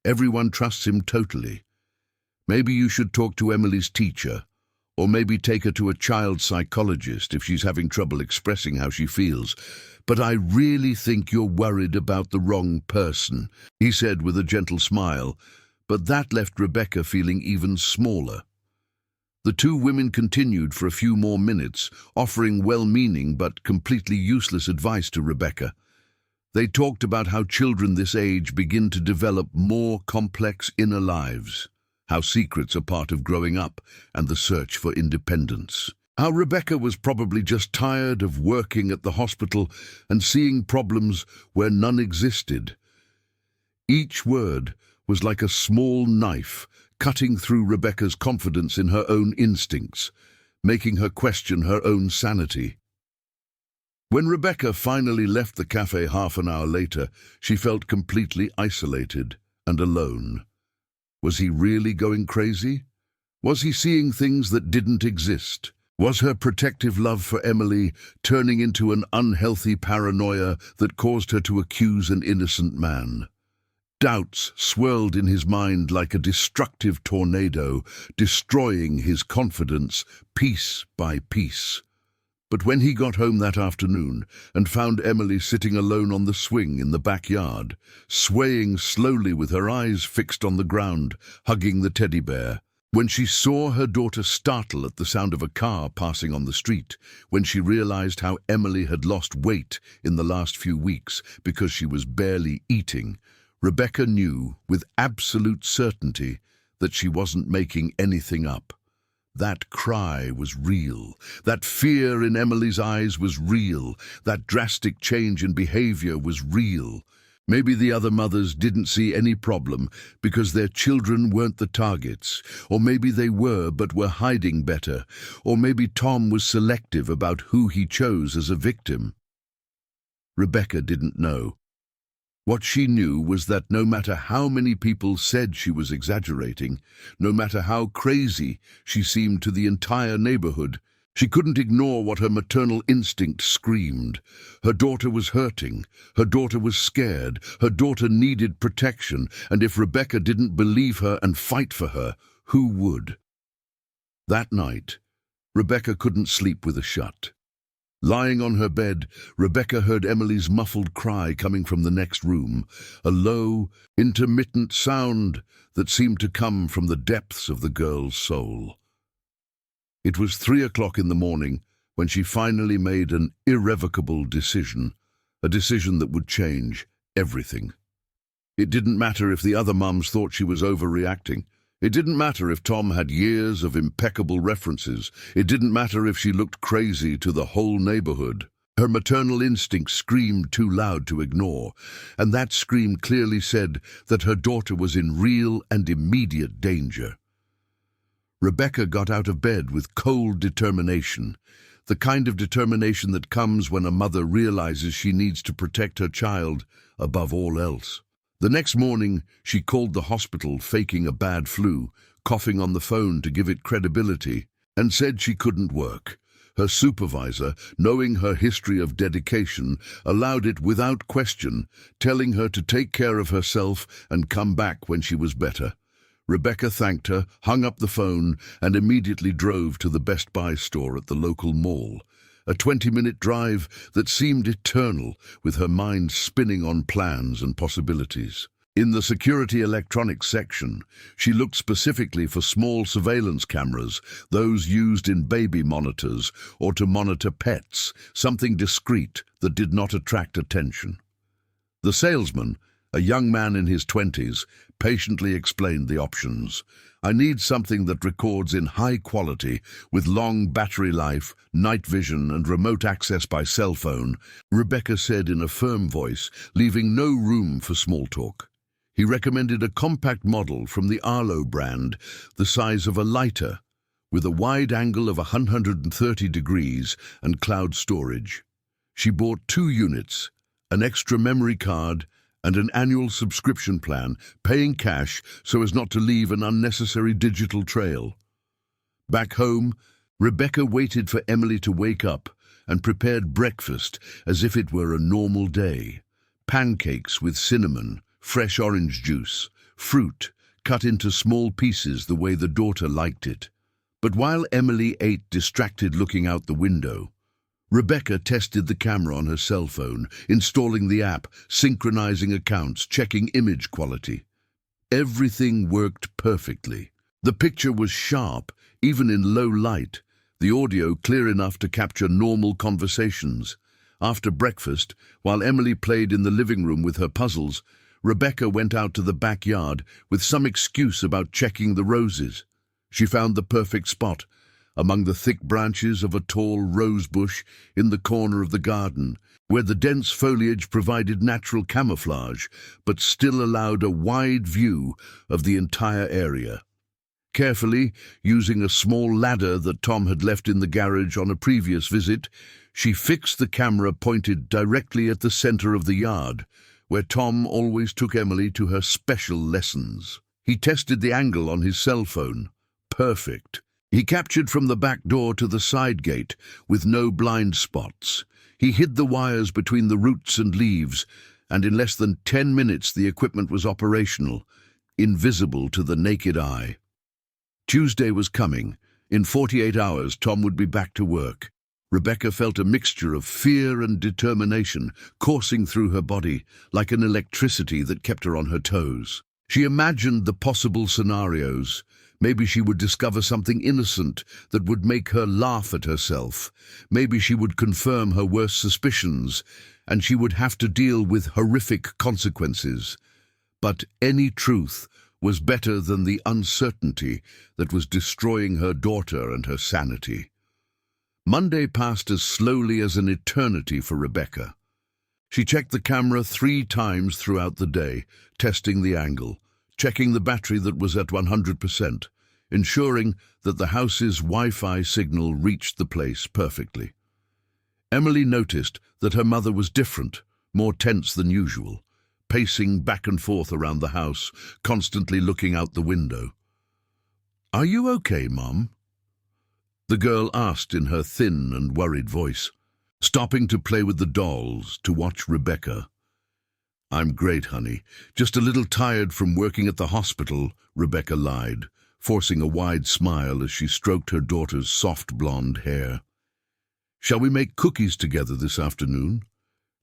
Everyone trusts him totally. Maybe you should talk to Emily's teacher, or maybe take her to a child psychologist if she's having trouble expressing how she feels. But I really think you're worried about the wrong person, he said with a gentle smile, but that left Rebecca feeling even smaller. The two women continued for a few more minutes, offering well-meaning but completely useless advice to Rebecca. They talked about how children this age begin to develop more complex inner lives, how secrets are part of growing up and the search for independence. How Rebecca was probably just tired of working at the hospital and seeing problems where none existed. Each word was like a small knife cutting through Rebecca's confidence in her own instincts, making her question her own sanity. When Rebecca finally left the cafe half an hour later, she felt completely isolated and alone. Was he really going crazy? Was he seeing things that didn't exist? Was her protective love for Emily turning into an unhealthy paranoia that caused her to accuse an innocent man? Doubts swirled in his mind like a destructive tornado, destroying his confidence piece by piece. But when he got home that afternoon and found Emily sitting alone on the swing in the backyard, swaying slowly with her eyes fixed on the ground, hugging the teddy bear, when she saw her daughter startle at the sound of a car passing on the street, when she realized how Emily had lost weight in the last few weeks because she was barely eating, Rebecca knew with absolute certainty that she wasn't making anything up. That cry was real. That fear in Emily's eyes was real. That drastic change in behavior was real. Maybe the other mothers didn't see any problem because their children weren't the targets, or maybe they were but were hiding better, or maybe Tom was selective about who he chose as a victim. Rebecca didn't know. What she knew was that no matter how many people said she was exaggerating, no matter how crazy she seemed to the entire neighborhood, she couldn't ignore what her maternal instinct screamed. Her daughter was hurting, her daughter was scared, her daughter needed protection, and if Rebecca didn't believe her and fight for her, who would? That night, Rebecca couldn't sleep with a shut. Lying on her bed, Rebecca heard Emily's muffled cry coming from the next room, a low, intermittent sound that seemed to come from the depths of the girl's soul. It was 3 o'clock in the morning when she finally made an irrevocable decision, a decision that would change everything. It didn't matter if the other mums thought she was overreacting. It didn't matter if Tom had years of impeccable references. It didn't matter if she looked crazy to the whole neighborhood. Her maternal instinct screamed too loud to ignore, and that scream clearly said that her daughter was in real and immediate danger. Rebecca got out of bed with cold determination, the kind of determination that comes when a mother realizes she needs to protect her child above all else. The next morning, she called the hospital faking a bad flu, coughing on the phone to give it credibility, and said she couldn't work. Her supervisor, knowing her history of dedication, allowed it without question, telling her to take care of herself and come back when she was better. Rebecca thanked her, hung up the phone, and immediately drove to the Best Buy store at the local mall. A 20-minute drive that seemed eternal, with her mind spinning on plans and possibilities. In the security electronics section, she looked specifically for small surveillance cameras, those used in baby monitors or to monitor pets, something discreet that did not attract attention. The salesman, a young man in his 20s, patiently explained the options. "I need something that records in high quality, with long battery life, night vision, and remote access by cell phone," Rebecca said in a firm voice, leaving no room for small talk. He recommended a compact model from the Arlo brand, the size of a lighter, with a wide angle of 130 degrees and cloud storage. She bought 2 units, an extra memory card, and an annual subscription plan, paying cash so as not to leave an unnecessary digital trail. Back home, Rebecca waited for Emily to wake up and prepared breakfast as if it were a normal day. Pancakes with cinnamon, fresh orange juice, fruit cut into small pieces the way the daughter liked it. But while Emily ate distracted looking out the window, Rebecca tested the camera on her cell phone, installing the app, synchronizing accounts, checking image quality. Everything worked perfectly. The picture was sharp, even in low light, the audio clear enough to capture normal conversations. After breakfast, while Emily played in the living room with her puzzles, Rebecca went out to the backyard with some excuse about checking the roses. She found the perfect spot, among the thick branches of a tall rose bush in the corner of the garden, where the dense foliage provided natural camouflage, but still allowed a wide view of the entire area. Carefully, using a small ladder that Tom had left in the garage on a previous visit, she fixed the camera pointed directly at the center of the yard, where Tom always took Emily to her special lessons. He tested the angle on his cell phone. Perfect. He captured from the back door to the side gate, with no blind spots. He hid the wires between the roots and leaves, and in less than 10 minutes the equipment was operational, invisible to the naked eye. Tuesday was coming. In 48 hours, Tom would be back to work. Rebecca felt a mixture of fear and determination coursing through her body, like an electricity that kept her on her toes. She imagined the possible scenarios. Maybe she would discover something innocent that would make her laugh at herself. Maybe she would confirm her worst suspicions, and she would have to deal with horrific consequences. But any truth was better than the uncertainty that was destroying her daughter and her sanity. Monday passed as slowly as an eternity for Rebecca. She checked the camera 3 times throughout the day, testing the angle, checking the battery that was at 100%, ensuring that the house's Wi-Fi signal reached the place perfectly. Emily noticed that her mother was different, more tense than usual, pacing back and forth around the house, constantly looking out the window. "Are you okay, Mum?" the girl asked in her thin and worried voice, stopping to play with the dolls to watch Rebecca. "I'm great, honey. Just a little tired from working at the hospital," Rebecca lied, forcing a wide smile as she stroked her daughter's soft blonde hair. "Shall we make cookies together this afternoon?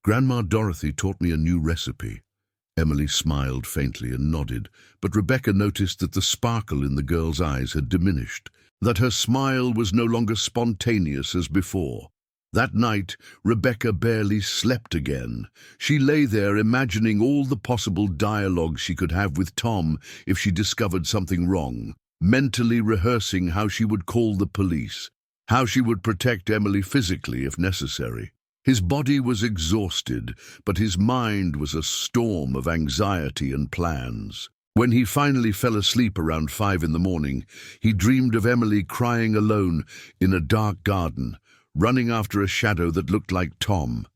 Grandma Dorothy taught me a new recipe." Emily smiled faintly and nodded, but Rebecca noticed that the sparkle in the girl's eyes had diminished, that her smile was no longer spontaneous as before. That night, Rebecca barely slept again. She lay there imagining all the possible dialogue she could have with Tom if she discovered something wrong, mentally rehearsing how she would call the police, how she would protect Emily physically if necessary. His body was exhausted, but his mind was a storm of anxiety and plans. When he finally fell asleep around 5 in the morning, he dreamed of Emily crying alone in a dark garden, running after a shadow that looked like Tom.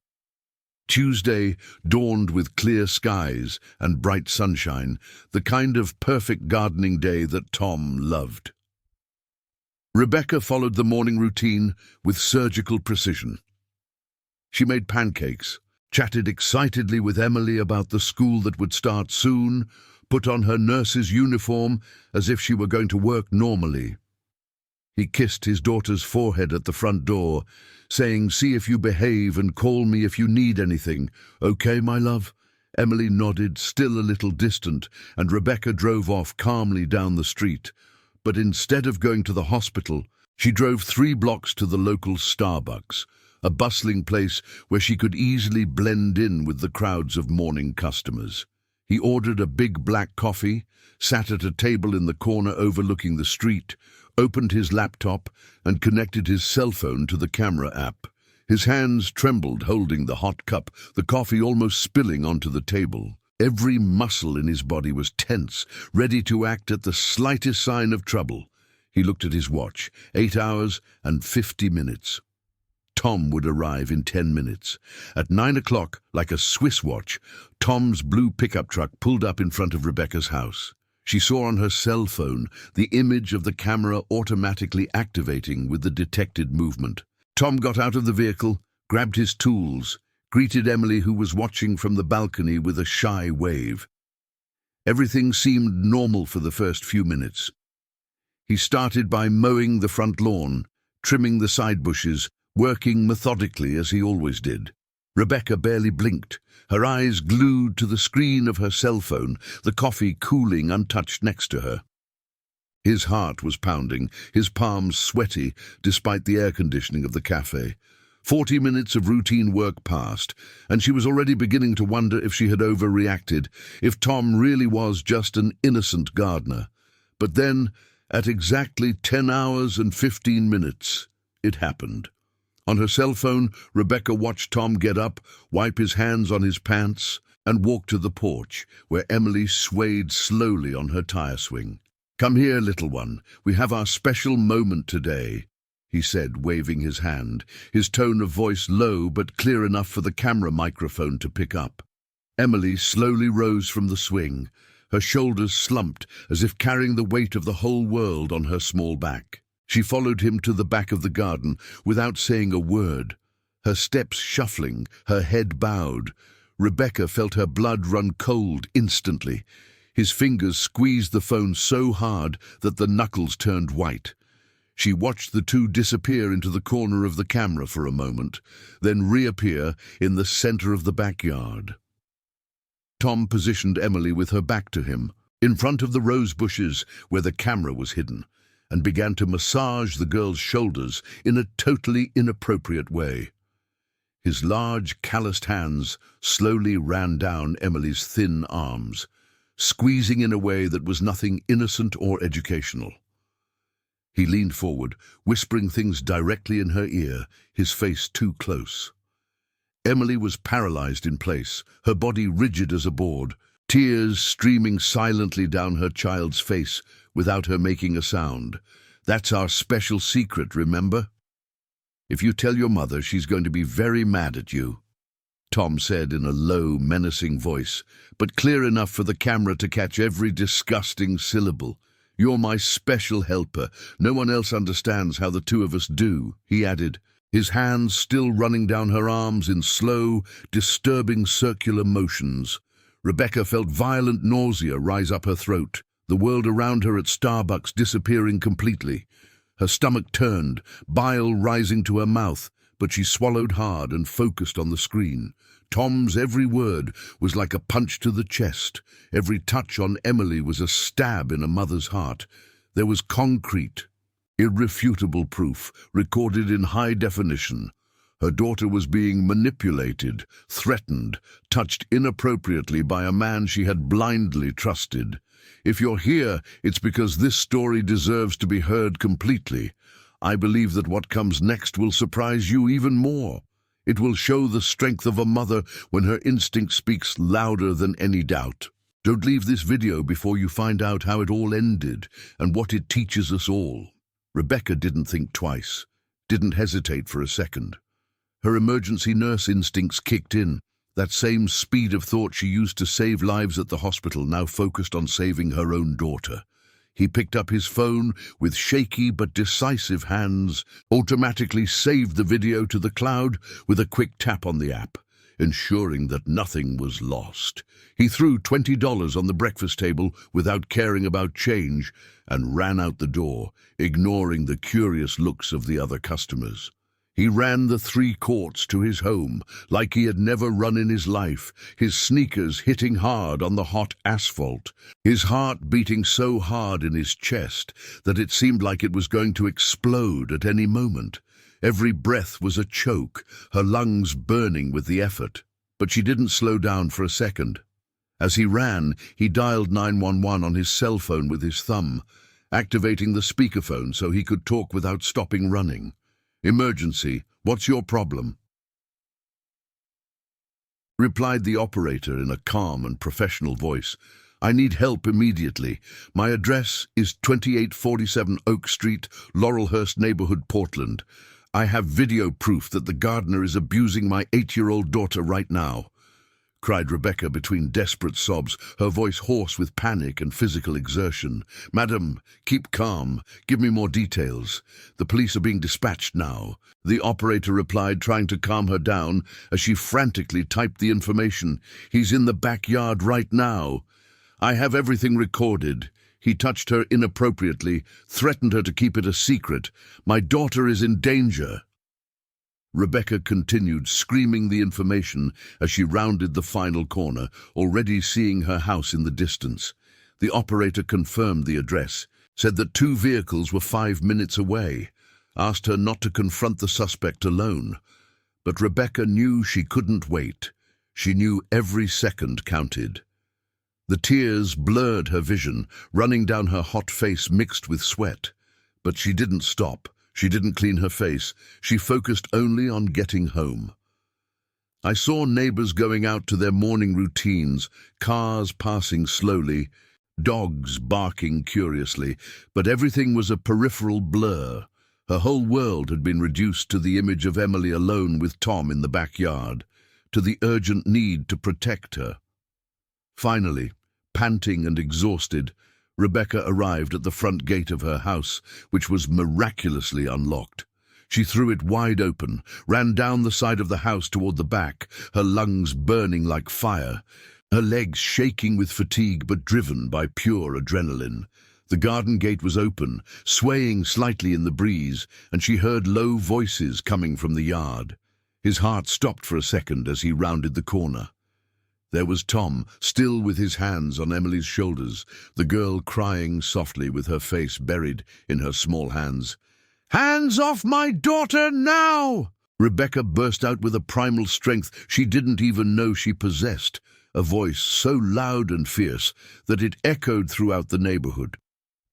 Tuesday dawned with clear skies and bright sunshine, the kind of perfect gardening day that Tom loved. Rebecca followed the morning routine with surgical precision. She made pancakes, chatted excitedly with Emily about the school that would start soon, put on her nurse's uniform as if she were going to work normally. He kissed his daughter's forehead at the front door, saying, "See if you behave and call me if you need anything. Okay, my love?" Emily nodded, still a little distant, and Rebecca drove off calmly down the street. But instead of going to the hospital, she drove 3 blocks to the local Starbucks, a bustling place where she could easily blend in with the crowds of morning customers. He ordered a big black coffee, sat at a table in the corner overlooking the street, opened his laptop, and connected his cell phone to the camera app. His hands trembled holding the hot cup, the coffee almost spilling onto the table. Every muscle in his body was tense, ready to act at the slightest sign of trouble. He looked at his watch, 8 hours and 50 minutes. Tom would arrive in 10 minutes. At 9 o'clock, like a Swiss watch, Tom's blue pickup truck pulled up in front of Rebecca's house. She saw on her cell phone the image of the camera automatically activating with the detected movement. Tom got out of the vehicle, grabbed his tools, greeted Emily, who was watching from the balcony, with a shy wave. Everything seemed normal for the first few minutes. He started by mowing the front lawn, trimming the side bushes, working methodically as he always did. Rebecca barely blinked, her eyes glued to the screen of her cell phone, the coffee cooling untouched next to her. His heart was pounding, his palms sweaty despite the air conditioning of the cafe. 40 minutes of routine work passed, and she was already beginning to wonder if she had overreacted, if Tom really was just an innocent gardener. But then, at exactly 10 hours and 15 minutes, it happened. On her cell phone, Rebecca watched Tom get up, wipe his hands on his pants, and walk to the porch, where Emily swayed slowly on her tire swing. "Come here, little one. We have our special moment today," he said, waving his hand, his tone of voice low but clear enough for the camera microphone to pick up. Emily slowly rose from the swing, her shoulders slumped as if carrying the weight of the whole world on her small back. She followed him to the back of the garden without saying a word, her steps shuffling, her head bowed. Rebecca felt her blood run cold instantly. His fingers squeezed the phone so hard that the knuckles turned white. She watched the two disappear into the corner of the camera for a moment, then reappear in the center of the backyard. Tom positioned Emily with her back to him, in front of the rose bushes where the camera was hidden, and began to massage the girl's shoulders in a totally inappropriate way. His large, calloused hands slowly ran down Emily's thin arms, squeezing in a way that was nothing innocent or educational. He leaned forward, whispering things directly in her ear, his face too close. Emily was paralyzed in place, her body rigid as a board, tears streaming silently down her child's face without her making a sound. "That's our special secret, remember? If you tell your mother, she's going to be very mad at you," Tom said in a low, menacing voice, but clear enough for the camera to catch every disgusting syllable. "You're my special helper. No one else understands how the two of us do," he added, his hands still running down her arms in slow, disturbing circular motions. Rebecca felt violent nausea rise up her throat, the world around her at Starbucks disappearing completely. Her stomach turned, bile rising to her mouth, but she swallowed hard and focused on the screen. Tom's every word was like a punch to the chest. Every touch on Emily was a stab in a mother's heart. There was concrete, irrefutable proof, recorded in high definition. Her daughter was being manipulated, threatened, touched inappropriately by a man she had blindly trusted. If you're here, it's because this story deserves to be heard completely. I believe that what comes next will surprise you even more. It will show the strength of a mother when her instinct speaks louder than any doubt. Don't leave this video before you find out how it all ended and what it teaches us all. Rebecca didn't think twice, didn't hesitate for a second. Her emergency nurse instincts kicked in. That same speed of thought she used to save lives at the hospital now focused on saving her own daughter. He picked up his phone with shaky but decisive hands, automatically saved the video to the cloud with a quick tap on the app, ensuring that nothing was lost. He threw $20 on the breakfast table without caring about change and ran out the door, ignoring the curious looks of the other customers. He ran the 3 courts to his home like he had never run in his life, his sneakers hitting hard on the hot asphalt, his heart beating so hard in his chest that it seemed like it was going to explode at any moment. Every breath was a choke, her lungs burning with the effort. But she didn't slow down for a second. As he ran, he dialed 911 on his cell phone with his thumb, activating the speakerphone so he could talk without stopping running. "Emergency, what's your problem?" replied the operator in a calm and professional voice. "I need help immediately. My address is 2847 Oak Street, Laurelhurst neighborhood, Portland. I have video proof that the gardener is abusing my 8-year-old daughter right now," cried Rebecca between desperate sobs, her voice hoarse with panic and physical exertion. "Madam, keep calm. Give me more details. The police are being dispatched now," the operator replied, trying to calm her down as she frantically typed the information. "He's in the backyard right now. I have everything recorded. He touched her inappropriately, threatened her to keep it a secret. My daughter is in danger." Rebecca continued, screaming the information as she rounded the final corner, already seeing her house in the distance. The operator confirmed the address, said that 2 vehicles were 5 minutes away, asked her not to confront the suspect alone. But Rebecca knew she couldn't wait. She knew every second counted. The tears blurred her vision, running down her hot face mixed with sweat. But she didn't stop. She didn't clean her face. She focused only on getting home. "I saw neighbors going out to their morning routines, cars passing slowly, dogs barking curiously, but everything was a peripheral blur. Her whole world had been reduced to the image of Emily alone with Tom in the backyard, to the urgent need to protect her." Finally, panting and exhausted, Rebecca arrived at the front gate of her house, which was miraculously unlocked. She threw it wide open, ran down the side of the house toward the back, her lungs burning like fire, her legs shaking with fatigue but driven by pure adrenaline. The garden gate was open, swaying slightly in the breeze, and she heard low voices coming from the yard. His heart stopped for a second as he rounded the corner. There was Tom, still with his hands on Emily's shoulders, the girl crying softly with her face buried in her small hands. "Hands off my daughter now!" Rebecca burst out with a primal strength she didn't even know she possessed, a voice so loud and fierce that it echoed throughout the neighborhood.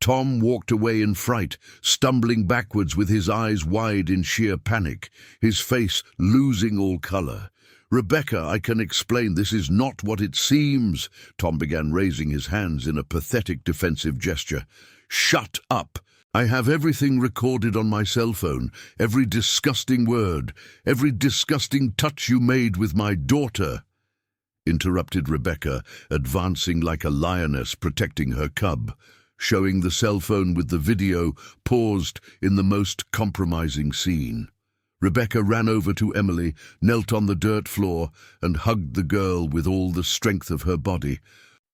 Tom walked away in fright, stumbling backwards with his eyes wide in sheer panic, his face losing all color. Rebecca, I can explain. This is not what it seems. Tom began raising his hands in a pathetic defensive gesture. Shut up. I have everything recorded on my cell phone, every disgusting word, every disgusting touch you made with my daughter, interrupted Rebecca, advancing like a lioness protecting her cub, showing the cell phone with the video paused in the most compromising scene. Rebecca ran over to Emily, knelt on the dirt floor, and hugged the girl with all the strength of her body,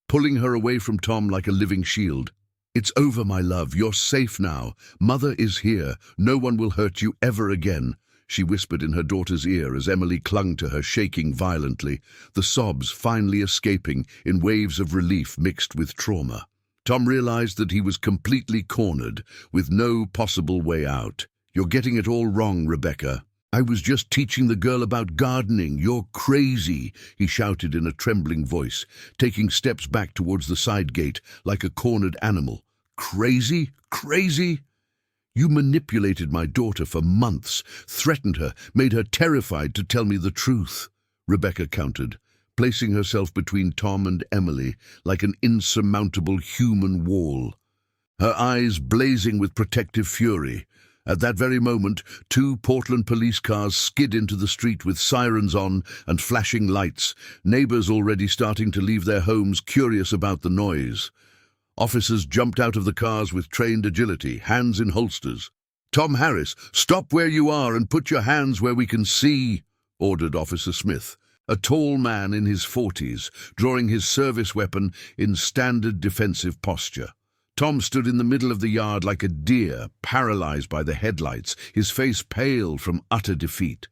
pulling her away from Tom like a living shield. It's over, my love. You're safe now. Mother is here. No one will hurt you ever again, she whispered in her daughter's ear as Emily clung to her, shaking violently, the sobs finally escaping in waves of relief mixed with trauma. Tom realized that he was completely cornered, with no possible way out. You're getting it all wrong, Rebecca. I was just teaching the girl about gardening. You're crazy, he shouted in a trembling voice, taking steps back towards the side gate like a cornered animal. Crazy? Crazy? You manipulated my daughter for months, threatened her, made her terrified to tell me the truth, Rebecca countered, placing herself between Tom and Emily like an insurmountable human wall, her eyes blazing with protective fury. At that very moment, 2 Portland police cars skid into the street with sirens on and flashing lights, neighbors already starting to leave their homes, curious about the noise. Officers jumped out of the cars with trained agility, hands in holsters. Tom Harris, stop where you are and put your hands where we can see, ordered Officer Smith, a tall man in his 40s, drawing his service weapon in standard defensive posture. Tom stood in the middle of the yard like a deer, paralyzed by the headlights, his face pale from utter defeat.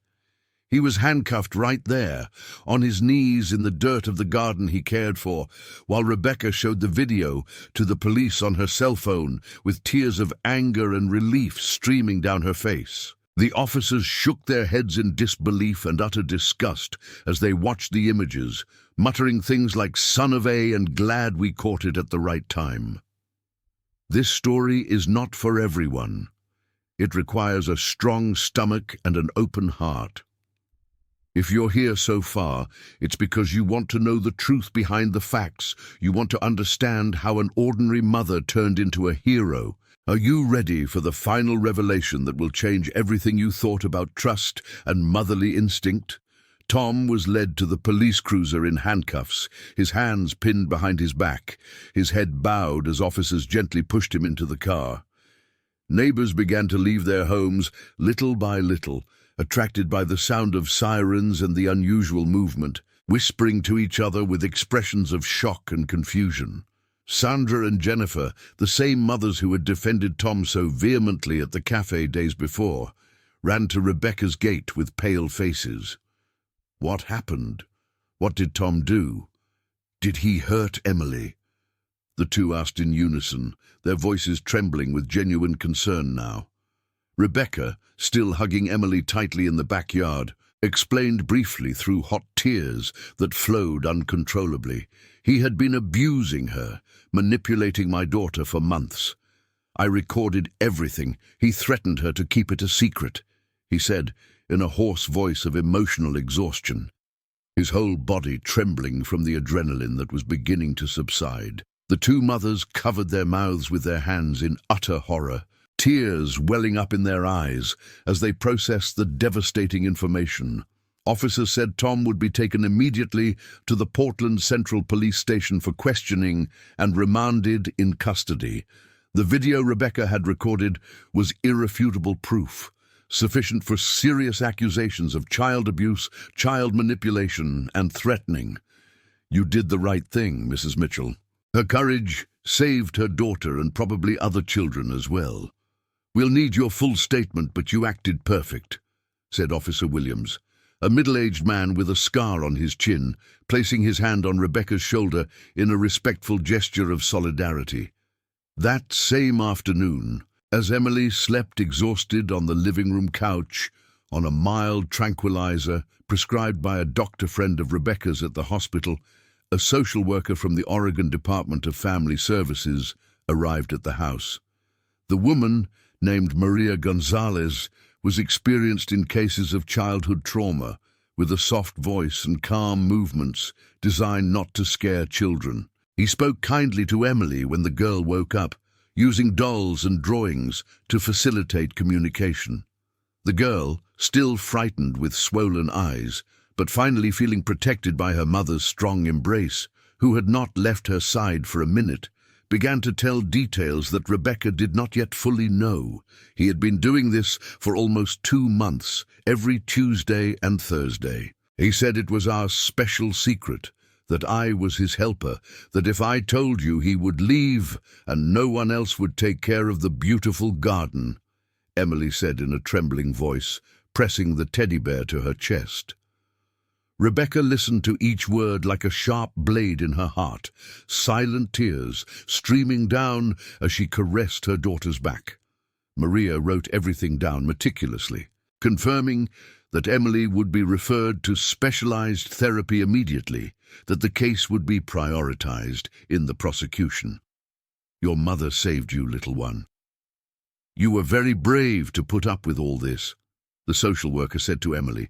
He was handcuffed right there, on his knees in the dirt of the garden he cared for, while Rebecca showed the video to the police on her cell phone, with tears of anger and relief streaming down her face. The officers shook their heads in disbelief and utter disgust as they watched the images, muttering things like "son of a" and "glad we caught it at the right time." This story is not for everyone. It requires a strong stomach and an open heart. If you're here so far, it's because you want to know the truth behind the facts. You want to understand how an ordinary mother turned into a hero. Are you ready for the final revelation that will change everything you thought about trust and motherly instinct? Tom was led to the police cruiser in handcuffs, his hands pinned behind his back, his head bowed as officers gently pushed him into the car. Neighbors began to leave their homes little by little, attracted by the sound of sirens and the unusual movement, whispering to each other with expressions of shock and confusion. Sandra and Jennifer, the same mothers who had defended Tom so vehemently at the cafe days before, ran to Rebecca's gate with pale faces. What happened? What did Tom do? Did he hurt Emily? The two asked in unison, their voices trembling with genuine concern now. Rebecca, still hugging Emily tightly in the backyard, explained briefly through hot tears that flowed uncontrollably. He had been abusing her, manipulating my daughter for months. I recorded everything. He threatened her to keep it a secret, he said, in a hoarse voice of emotional exhaustion, his whole body trembling from the adrenaline that was beginning to subside. The two mothers covered their mouths with their hands in utter horror, tears welling up in their eyes as they processed the devastating information. Officers said Tom would be taken immediately to the Portland Central Police Station for questioning and remanded in custody. The video Rebecca had recorded was irrefutable proof, sufficient for serious accusations of child abuse, child manipulation, and threatening. You did the right thing, Mrs. Mitchell. Her courage saved her daughter and probably other children as well. We'll need your full statement, but you acted perfect, said Officer Williams, a middle-aged man with a scar on his chin, placing his hand on Rebecca's shoulder in a respectful gesture of solidarity. That same afternoon, as Emily slept exhausted on the living room couch, on a mild tranquilizer prescribed by a doctor friend of Rebecca's at the hospital, a social worker from the Oregon Department of Family Services arrived at the house. The woman, named Maria Gonzalez, was experienced in cases of childhood trauma, with a soft voice and calm movements designed not to scare children. He spoke kindly to Emily when the girl woke up, using dolls and drawings to facilitate communication. The girl, still frightened with swollen eyes, but finally feeling protected by her mother's strong embrace, who had not left her side for a minute, began to tell details that Rebecca did not yet fully know. He had been doing this for almost 2 months, every Tuesday and Thursday. He said it was our special secret, that I was his helper, that if I told you he would leave and no one else would take care of the beautiful garden, Emily said in a trembling voice, pressing the teddy bear to her chest. Rebecca listened to each word like a sharp blade in her heart, silent tears streaming down as she caressed her daughter's back. Maria wrote everything down meticulously, confirming that Emily would be referred to specialized therapy immediately, that the case would be prioritized in the prosecution. Your mother saved you, little one. You were very brave to put up with all this, the social worker said to Emily,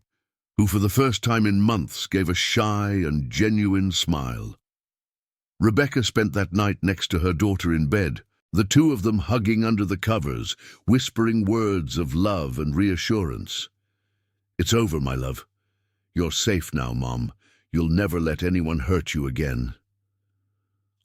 who for the first time in months gave a shy and genuine smile. Rebecca spent that night next to her daughter in bed, the two of them hugging under the covers, whispering words of love and reassurance. It's over, my love. You're safe now, Mom. You'll never let anyone hurt you again.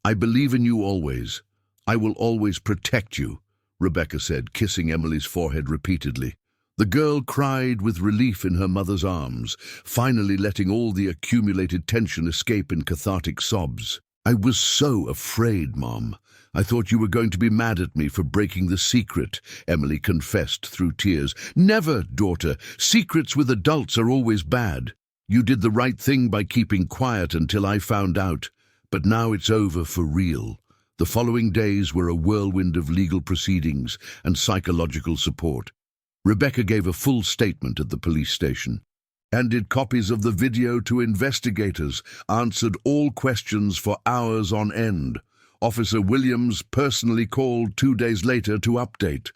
I believe in you always. I will always protect you, Rebecca said, kissing Emily's forehead repeatedly. The girl cried with relief in her mother's arms, finally letting all the accumulated tension escape in cathartic sobs. I was so afraid, Mom. I thought you were going to be mad at me for breaking the secret, Emily confessed through tears. Never, daughter. Secrets with adults are always bad. You did the right thing by keeping quiet until I found out, but now it's over for real. The following days were a whirlwind of legal proceedings and psychological support. Rebecca gave a full statement at the police station, handed copies of the video to investigators, answered all questions for hours on end. Officer Williams personally called 2 days later to update.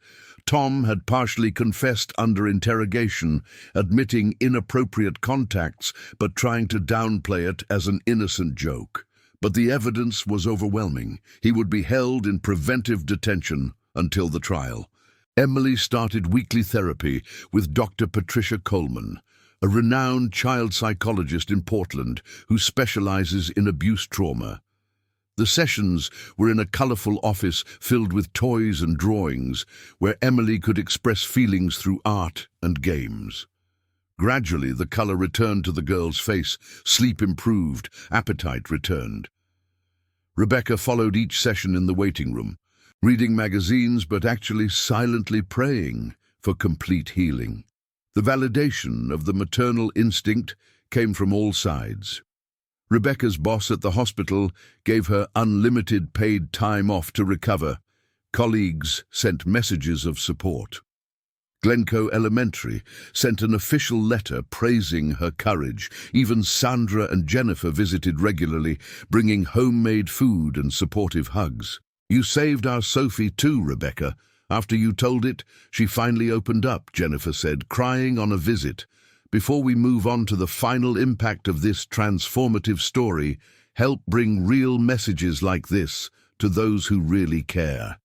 Tom had partially confessed under interrogation, admitting inappropriate contacts but trying to downplay it as an innocent joke. But the evidence was overwhelming. He would be held in preventive detention until the trial. Emily started weekly therapy with Dr. Patricia Coleman, a renowned child psychologist in Portland who specializes in abuse trauma. The sessions were in a colorful office filled with toys and drawings, where Emily could express feelings through art and games. Gradually, the color returned to the girl's face, sleep improved, appetite returned. Rebecca followed each session in the waiting room, reading magazines but actually silently praying for complete healing. The validation of the maternal instinct came from all sides. Rebecca's boss at the hospital gave her unlimited paid time off to recover. Colleagues sent messages of support. Glencoe Elementary sent an official letter praising her courage. Even Sandra and Jennifer visited regularly, bringing homemade food and supportive hugs. You saved our Sophie too, Rebecca. After you told it, she finally opened up, Jennifer said, crying on a visit. Before we move on to the final impact of this transformative story, help bring real messages like this to those who really care.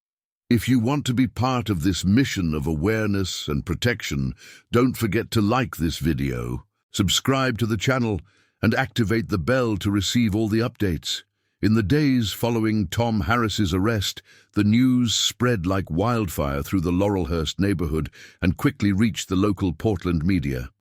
If you want to be part of this mission of awareness and protection, don't forget to like this video, subscribe to the channel, and activate the bell to receive all the updates. In the days following Tom Harris's arrest, the news spread like wildfire through the Laurelhurst neighborhood and quickly reached the local Portland media.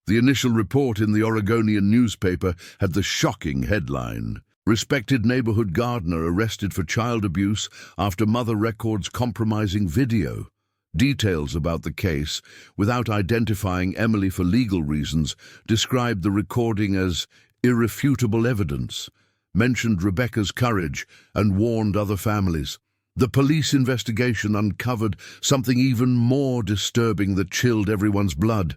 The initial report in the Oregonian newspaper had the shocking headline, "Respected neighborhood gardener arrested for child abuse after mother records compromising video." Details about the case, without identifying Emily for legal reasons, described the recording as irrefutable evidence, mentioned Rebecca's courage, and warned other families. The police investigation uncovered something even more disturbing that chilled everyone's blood.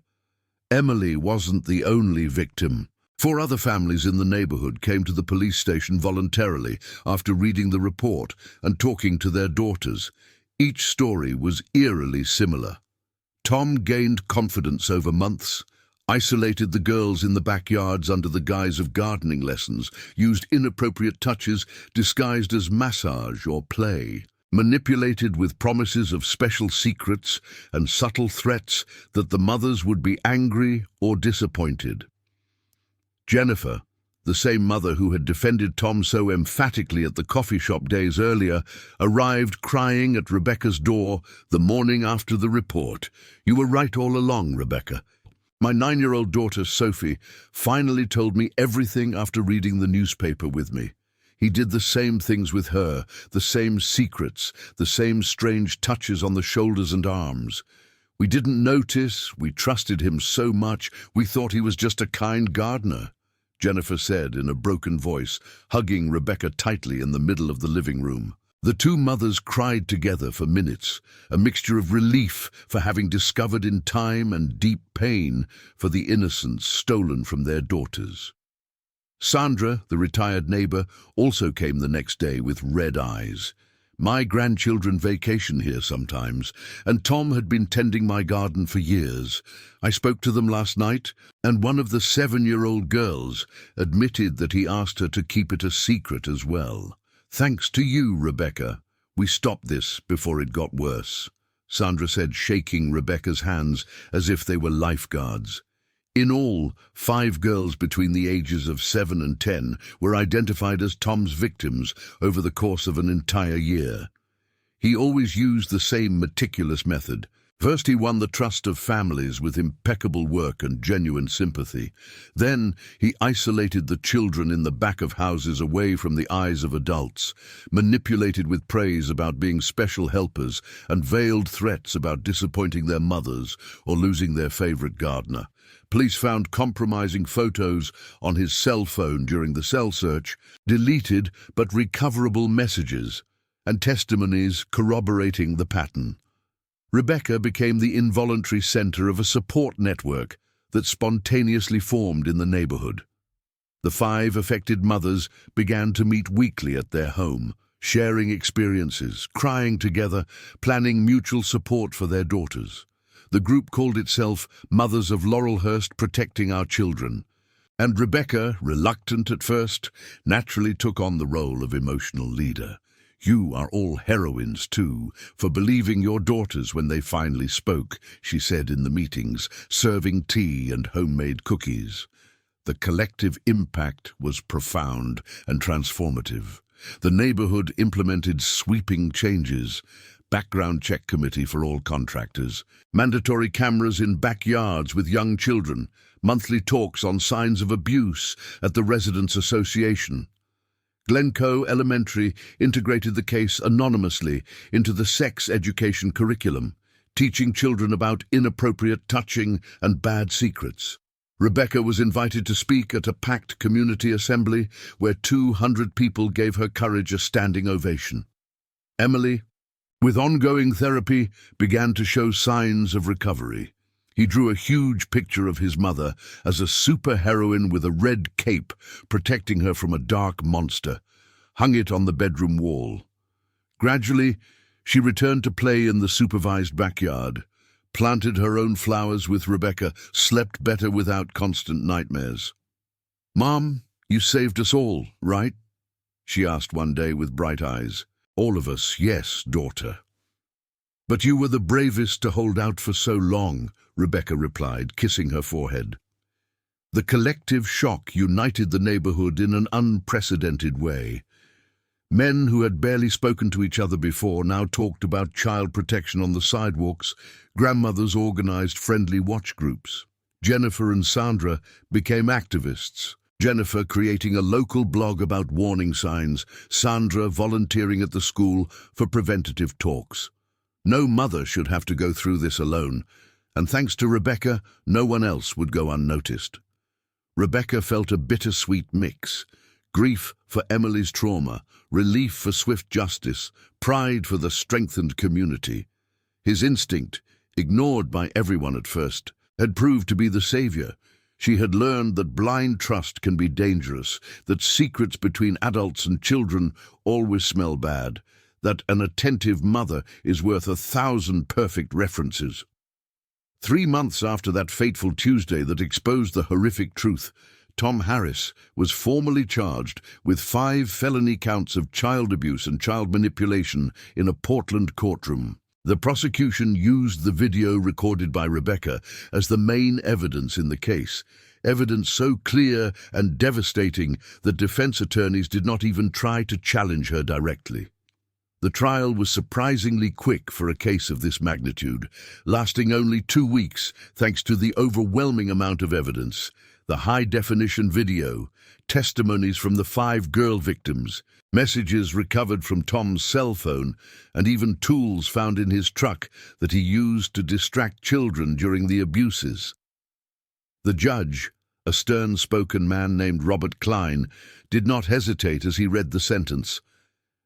Emily wasn't the only victim. 4 other families in the neighborhood came to the police station voluntarily after reading the report and talking to their daughters. Each story was eerily similar. Tom gained confidence over months, isolated the girls in the backyards under the guise of gardening lessons, used inappropriate touches disguised as massage or play, manipulated with promises of special secrets and subtle threats that the mothers would be angry or disappointed. Jennifer, the same mother who had defended Tom so emphatically at the coffee shop days earlier, arrived crying at Rebecca's door the morning after the report. "You were right all along, Rebecca. My 9-year-old daughter, Sophie, finally told me everything after reading the newspaper with me. He did the same things with her, the same secrets, the same strange touches on the shoulders and arms. We didn't notice, we trusted him so much, we thought he was just a kind gardener," Jennifer said in a broken voice, hugging Rebecca tightly in the middle of the living room. The two mothers cried together for minutes, a mixture of relief for having discovered in time and deep pain for the innocence stolen from their daughters. Sandra, the retired neighbor, also came the next day with red eyes. "My grandchildren vacation here sometimes, and Tom had been tending my garden for years. I spoke to them last night, and one of the 7-year-old girls admitted that he asked her to keep it a secret as well. Thanks to you, Rebecca, we stopped this before it got worse," Sandra said, shaking Rebecca's hands as if they were lifeguards. In all, 5 girls between the ages of 7 and 10 were identified as Tom's victims over the course of an entire year. He always used the same meticulous method. First, he won the trust of families with impeccable work and genuine sympathy. Then, he isolated the children in the back of houses away from the eyes of adults, manipulated with praise about being special helpers and veiled threats about disappointing their mothers or losing their favorite gardener. Police found compromising photos on his cell phone during the cell search, deleted but recoverable messages, and testimonies corroborating the pattern. Rebecca became the involuntary center of a support network that spontaneously formed in the neighborhood. The 5 affected mothers began to meet weekly at their home, sharing experiences, crying together, planning mutual support for their daughters. The group called itself Mothers of Laurelhurst Protecting Our Children, and Rebecca, reluctant at first, naturally took on the role of emotional leader. "You are all heroines, too, for believing your daughters when they finally spoke," she said in the meetings, serving tea and homemade cookies. The collective impact was profound and transformative. The neighborhood implemented sweeping changes: background check committee for all contractors, mandatory cameras in backyards with young children, monthly talks on signs of abuse at the Residents' Association. Glencoe Elementary integrated the case anonymously into the sex education curriculum, teaching children about inappropriate touching and bad secrets. Rebecca was invited to speak at a packed community assembly where 200 people gave her courage a standing ovation. Emily, with ongoing therapy, began to show signs of recovery. He drew a huge picture of his mother as a superheroine with a red cape protecting her from a dark monster, hung it on the bedroom wall. Gradually, she returned to play in the supervised backyard, planted her own flowers with Rebecca, slept better without constant nightmares. "Mom, you saved us all, right?" she asked one day with bright eyes. "All of us, yes, daughter." "But you were the bravest to hold out for so long," Rebecca replied, kissing her forehead. The collective shock united the neighborhood in an unprecedented way. Men who had barely spoken to each other before now talked about child protection on the sidewalks. Grandmothers organized friendly watch groups. Jennifer and Sandra became activists. Jennifer creating a local blog about warning signs, Sandra volunteering at the school for preventative talks. No mother should have to go through this alone, and thanks to Rebecca, no one else would go unnoticed. Rebecca felt a bittersweet mix: grief for Emily's trauma, relief for swift justice, pride for the strengthened community. His instinct, ignored by everyone at first, had proved to be the savior. She had learned that blind trust can be dangerous, that secrets between adults and children always smell bad, that an attentive mother is worth 1,000 perfect references. 3 months after that fateful Tuesday that exposed the horrific truth, Tom Harris was formally charged with 5 felony counts of child abuse and child manipulation in a Portland courtroom. The prosecution used the video recorded by Rebecca as the main evidence in the case, evidence so clear and devastating that defense attorneys did not even try to challenge her directly. The trial was surprisingly quick for a case of this magnitude, lasting only 2 weeks thanks to the overwhelming amount of evidence, the high-definition video, testimonies from the 5 girl victims, messages recovered from Tom's cell phone, and even tools found in his truck that he used to distract children during the abuses. The judge, a stern-spoken man named Robert Klein, did not hesitate as he read the sentence.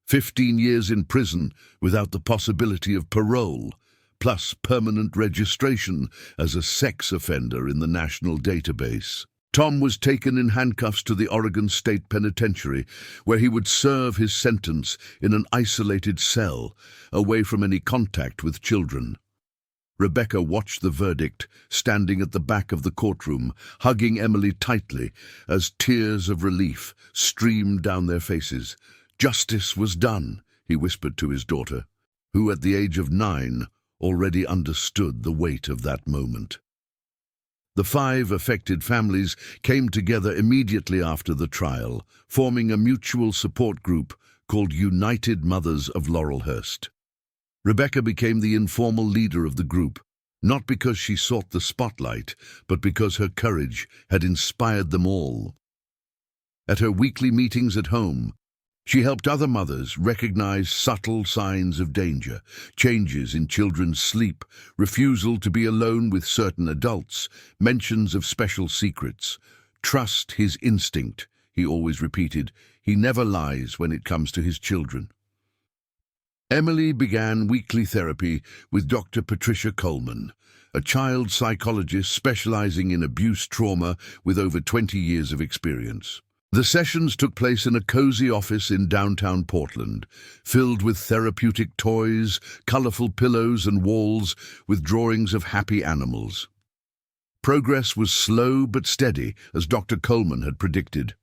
15 years in prison without the possibility of parole, plus permanent registration as a sex offender in the national database. Tom was taken in handcuffs to the Oregon State Penitentiary, where he would serve his sentence in an isolated cell, away from any contact with children. Rebecca watched the verdict, standing at the back of the courtroom, hugging Emily tightly as tears of relief streamed down their faces. "Justice was done," he whispered to his daughter, who at the age of 9 already understood the weight of that moment. The 5 affected families came together immediately after the trial, forming a mutual support group called United Mothers of Laurelhurst. Rebecca became the informal leader of the group, not because she sought the spotlight, but because her courage had inspired them all. At her weekly meetings at home, she helped other mothers recognize subtle signs of danger, changes in children's sleep, refusal to be alone with certain adults, mentions of special secrets. "Trust his instinct," he always repeated. "He never lies when it comes to his children." Emily began weekly therapy with Dr. Patricia Coleman, a child psychologist specializing in abuse trauma with over 20 years of experience. The sessions took place in a cozy office in downtown Portland, filled with therapeutic toys, colorful pillows and walls with drawings of happy animals. Progress was slow but steady, as Dr. Coleman had predicted.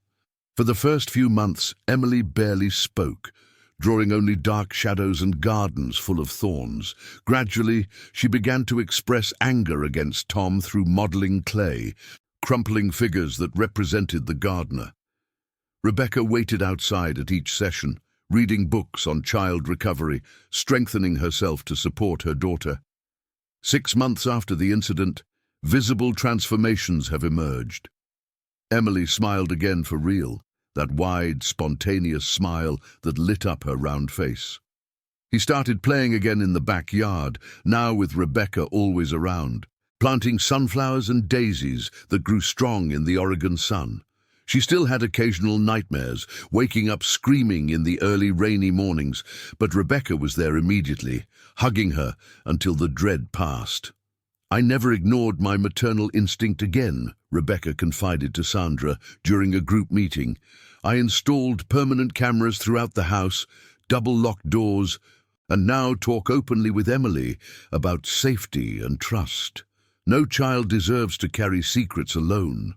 For the first few months, Emily barely spoke, drawing only dark shadows and gardens full of thorns. Gradually, she began to express anger against Tom through modeling clay, crumpling figures that represented the gardener. Rebecca waited outside at each session, reading books on child recovery, strengthening herself to support her daughter. 6 months after the incident, visible transformations have emerged. Emily smiled again for real, that wide, spontaneous smile that lit up her round face. He started playing again in the backyard, now with Rebecca always around, planting sunflowers and daisies that grew strong in the Oregon sun. She still had occasional nightmares, waking up screaming in the early rainy mornings, but Rebecca was there immediately, hugging her until the dread passed. "I never ignored my maternal instinct again," Rebecca confided to Sandra during a group meeting. "I installed permanent cameras throughout the house, double-locked doors, and now talk openly with Emily about safety and trust. No child deserves to carry secrets alone."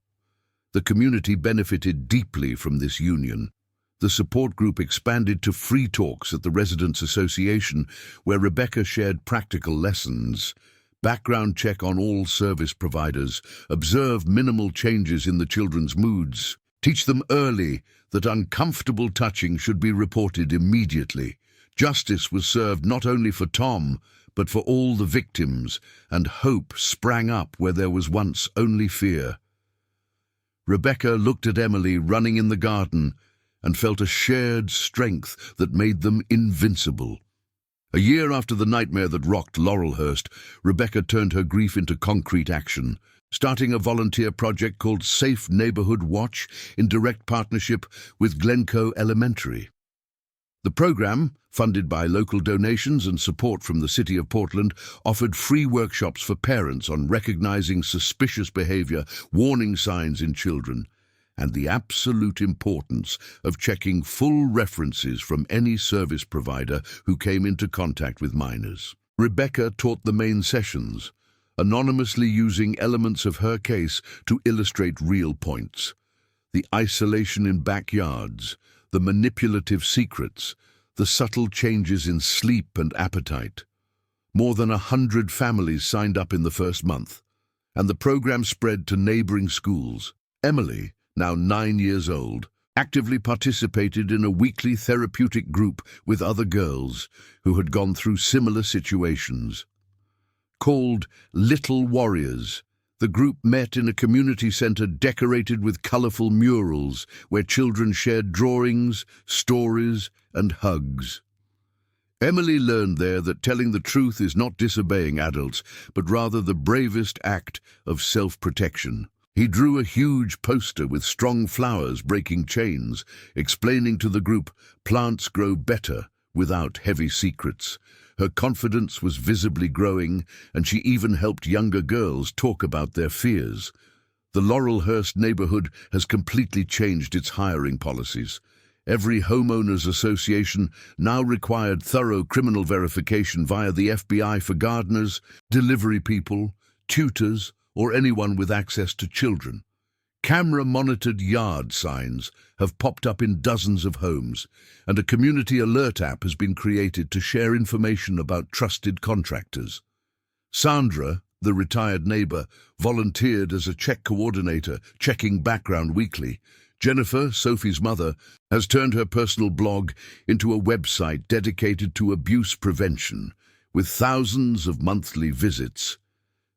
The community benefited deeply from this union. The support group expanded to free talks at the Residents Association, where Rebecca shared practical lessons. Background check on all service providers, observe minimal changes in the children's moods, teach them early that uncomfortable touching should be reported immediately. Justice was served not only for Tom, but for all the victims, and hope sprang up where there was once only fear. Rebecca looked at Emily running in the garden and felt a shared strength that made them invincible. A year after the nightmare that rocked Laurelhurst, Rebecca turned her grief into concrete action, starting a volunteer project called Safe Neighborhood Watch in direct partnership with Glencoe Elementary. The program, funded by local donations and support from the City of Portland, offered free workshops for parents on recognizing suspicious behavior, warning signs in children, and the absolute importance of checking full references from any service provider who came into contact with minors. Rebecca taught the main sessions, anonymously using elements of her case to illustrate real points. The isolation in backyards, the manipulative secrets, the subtle changes in sleep and appetite. More than 100 families signed up in the first month, and the program spread to neighboring schools. Emily, now 9 years old, actively participated in a weekly therapeutic group with other girls who had gone through similar situations. Called Little Warriors, the group met in a community center decorated with colorful murals where children shared drawings, stories, and hugs. Emily learned there that telling the truth is not disobeying adults, but rather the bravest act of self-protection. He drew a huge poster with strong flowers breaking chains, explaining to the group, plants grow better without heavy secrets. Her confidence was visibly growing, and she even helped younger girls talk about their fears. The Laurelhurst neighborhood has completely changed its hiring policies. Every homeowners association now required thorough criminal verification via the FBI for gardeners, delivery people, tutors, or anyone with access to children. Camera-monitored yard signs have popped up in dozens of homes, and a community alert app has been created to share information about trusted contractors. Sandra, the retired neighbor, volunteered as a check coordinator, checking background weekly. Jennifer, Sophie's mother, has turned her personal blog into a website dedicated to abuse prevention, with thousands of monthly visits.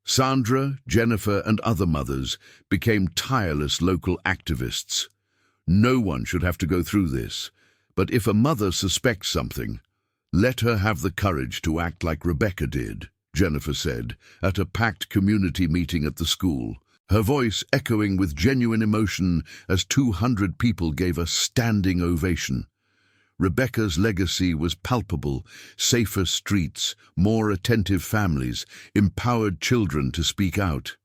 Sandra, Jennifer, and other mothers became tireless local activists. No one should have to go through this, but if a mother suspects something, let her have the courage to act like Rebecca did, Jennifer said, at a packed community meeting at the school, her voice echoing with genuine emotion as 200 people gave a standing ovation. Rebecca's legacy was palpable: safer streets, more attentive families, empowered children to speak out.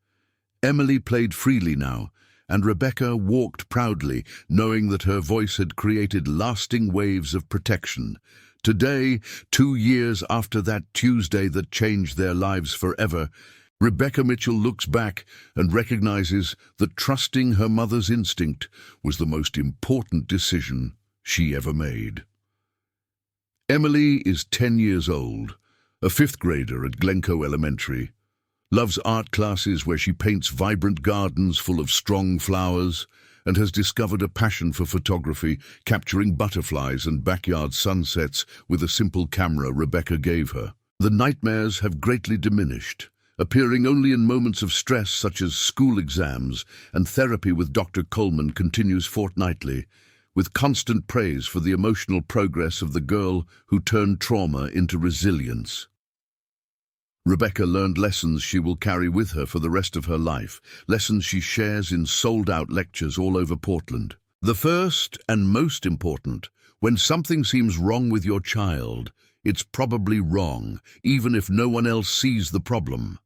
Emily played freely now, and Rebecca walked proudly, knowing that her voice had created lasting waves of protection. Today, 2 years after that Tuesday that changed their lives forever, Rebecca Mitchell looks back and recognizes that trusting her mother's instinct was the most important decision she ever made. Emily is 10 years old, a 5th grader at Glencoe Elementary, loves art classes where she paints vibrant gardens full of strong flowers, and has discovered a passion for photography, capturing butterflies and backyard sunsets with a simple camera Rebecca gave her. The nightmares have greatly diminished, appearing only in moments of stress such as school exams, and therapy with Dr. Coleman continues fortnightly, with constant praise for the emotional progress of the girl who turned trauma into resilience. Rebecca learned lessons she will carry with her for the rest of her life, lessons she shares in sold-out lectures all over Portland. The first and most important: when something seems wrong with your child, it's probably wrong, even if no one else sees the problem.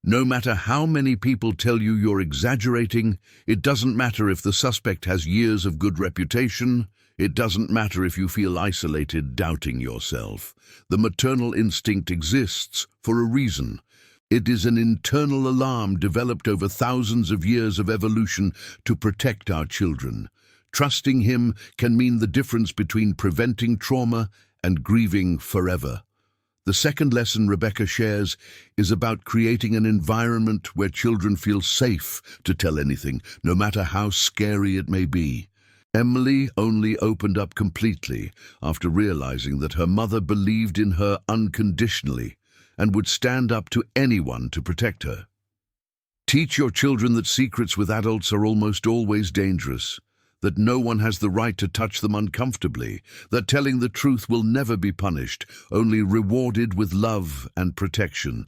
No matter how many people tell you you're exaggerating, it doesn't matter if the suspect has years of good reputation, it doesn't matter if you feel isolated, doubting yourself. The maternal instinct exists for a reason. It is an internal alarm developed over thousands of years of evolution to protect our children. Trusting him can mean the difference between preventing trauma and grieving forever. The second lesson Rebecca shares is about creating an environment where children feel safe to tell anything, no matter how scary it may be. Emily only opened up completely after realizing that her mother believed in her unconditionally and would stand up to anyone to protect her. Teach your children that secrets with adults are almost always dangerous, that no one has the right to touch them uncomfortably, that telling the truth will never be punished, only rewarded with love and protection.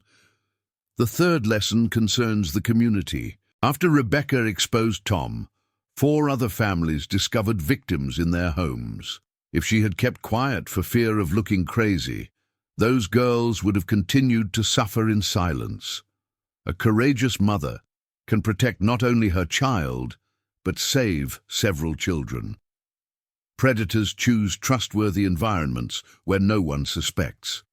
The third lesson concerns the community. After Rebecca exposed Tom, 4 other families discovered victims in their homes. If she had kept quiet for fear of looking crazy, those girls would have continued to suffer in silence. A courageous mother can protect not only her child, but save several children. Predators choose trustworthy environments where no one suspects.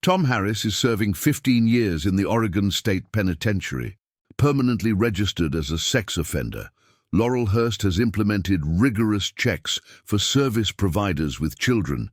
Tom Harris is serving 15 years in the Oregon State Penitentiary, permanently registered as a sex offender. Laurelhurst has implemented rigorous checks for service providers with children.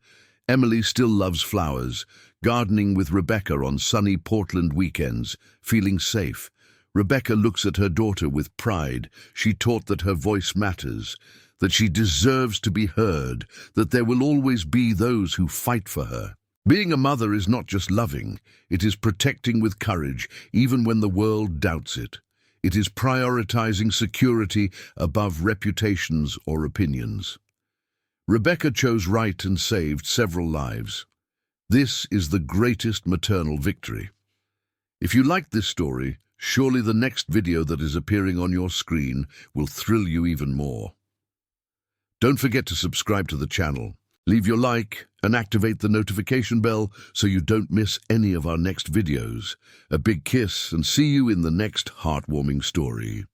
Emily still loves flowers, gardening with Rebecca on sunny Portland weekends, feeling safe. Rebecca looks at her daughter with pride. She taught that her voice matters, that she deserves to be heard, that there will always be those who fight for her. Being a mother is not just loving, it is protecting with courage, even when the world doubts it. It is prioritizing security above reputations or opinions. Rebecca chose right and saved several lives. This is the greatest maternal victory. If you liked this story, surely the next video that is appearing on your screen will thrill you even more. Don't forget to subscribe to the channel, leave your like, and activate the notification bell so you don't miss any of our next videos. A big kiss and see you in the next heartwarming story.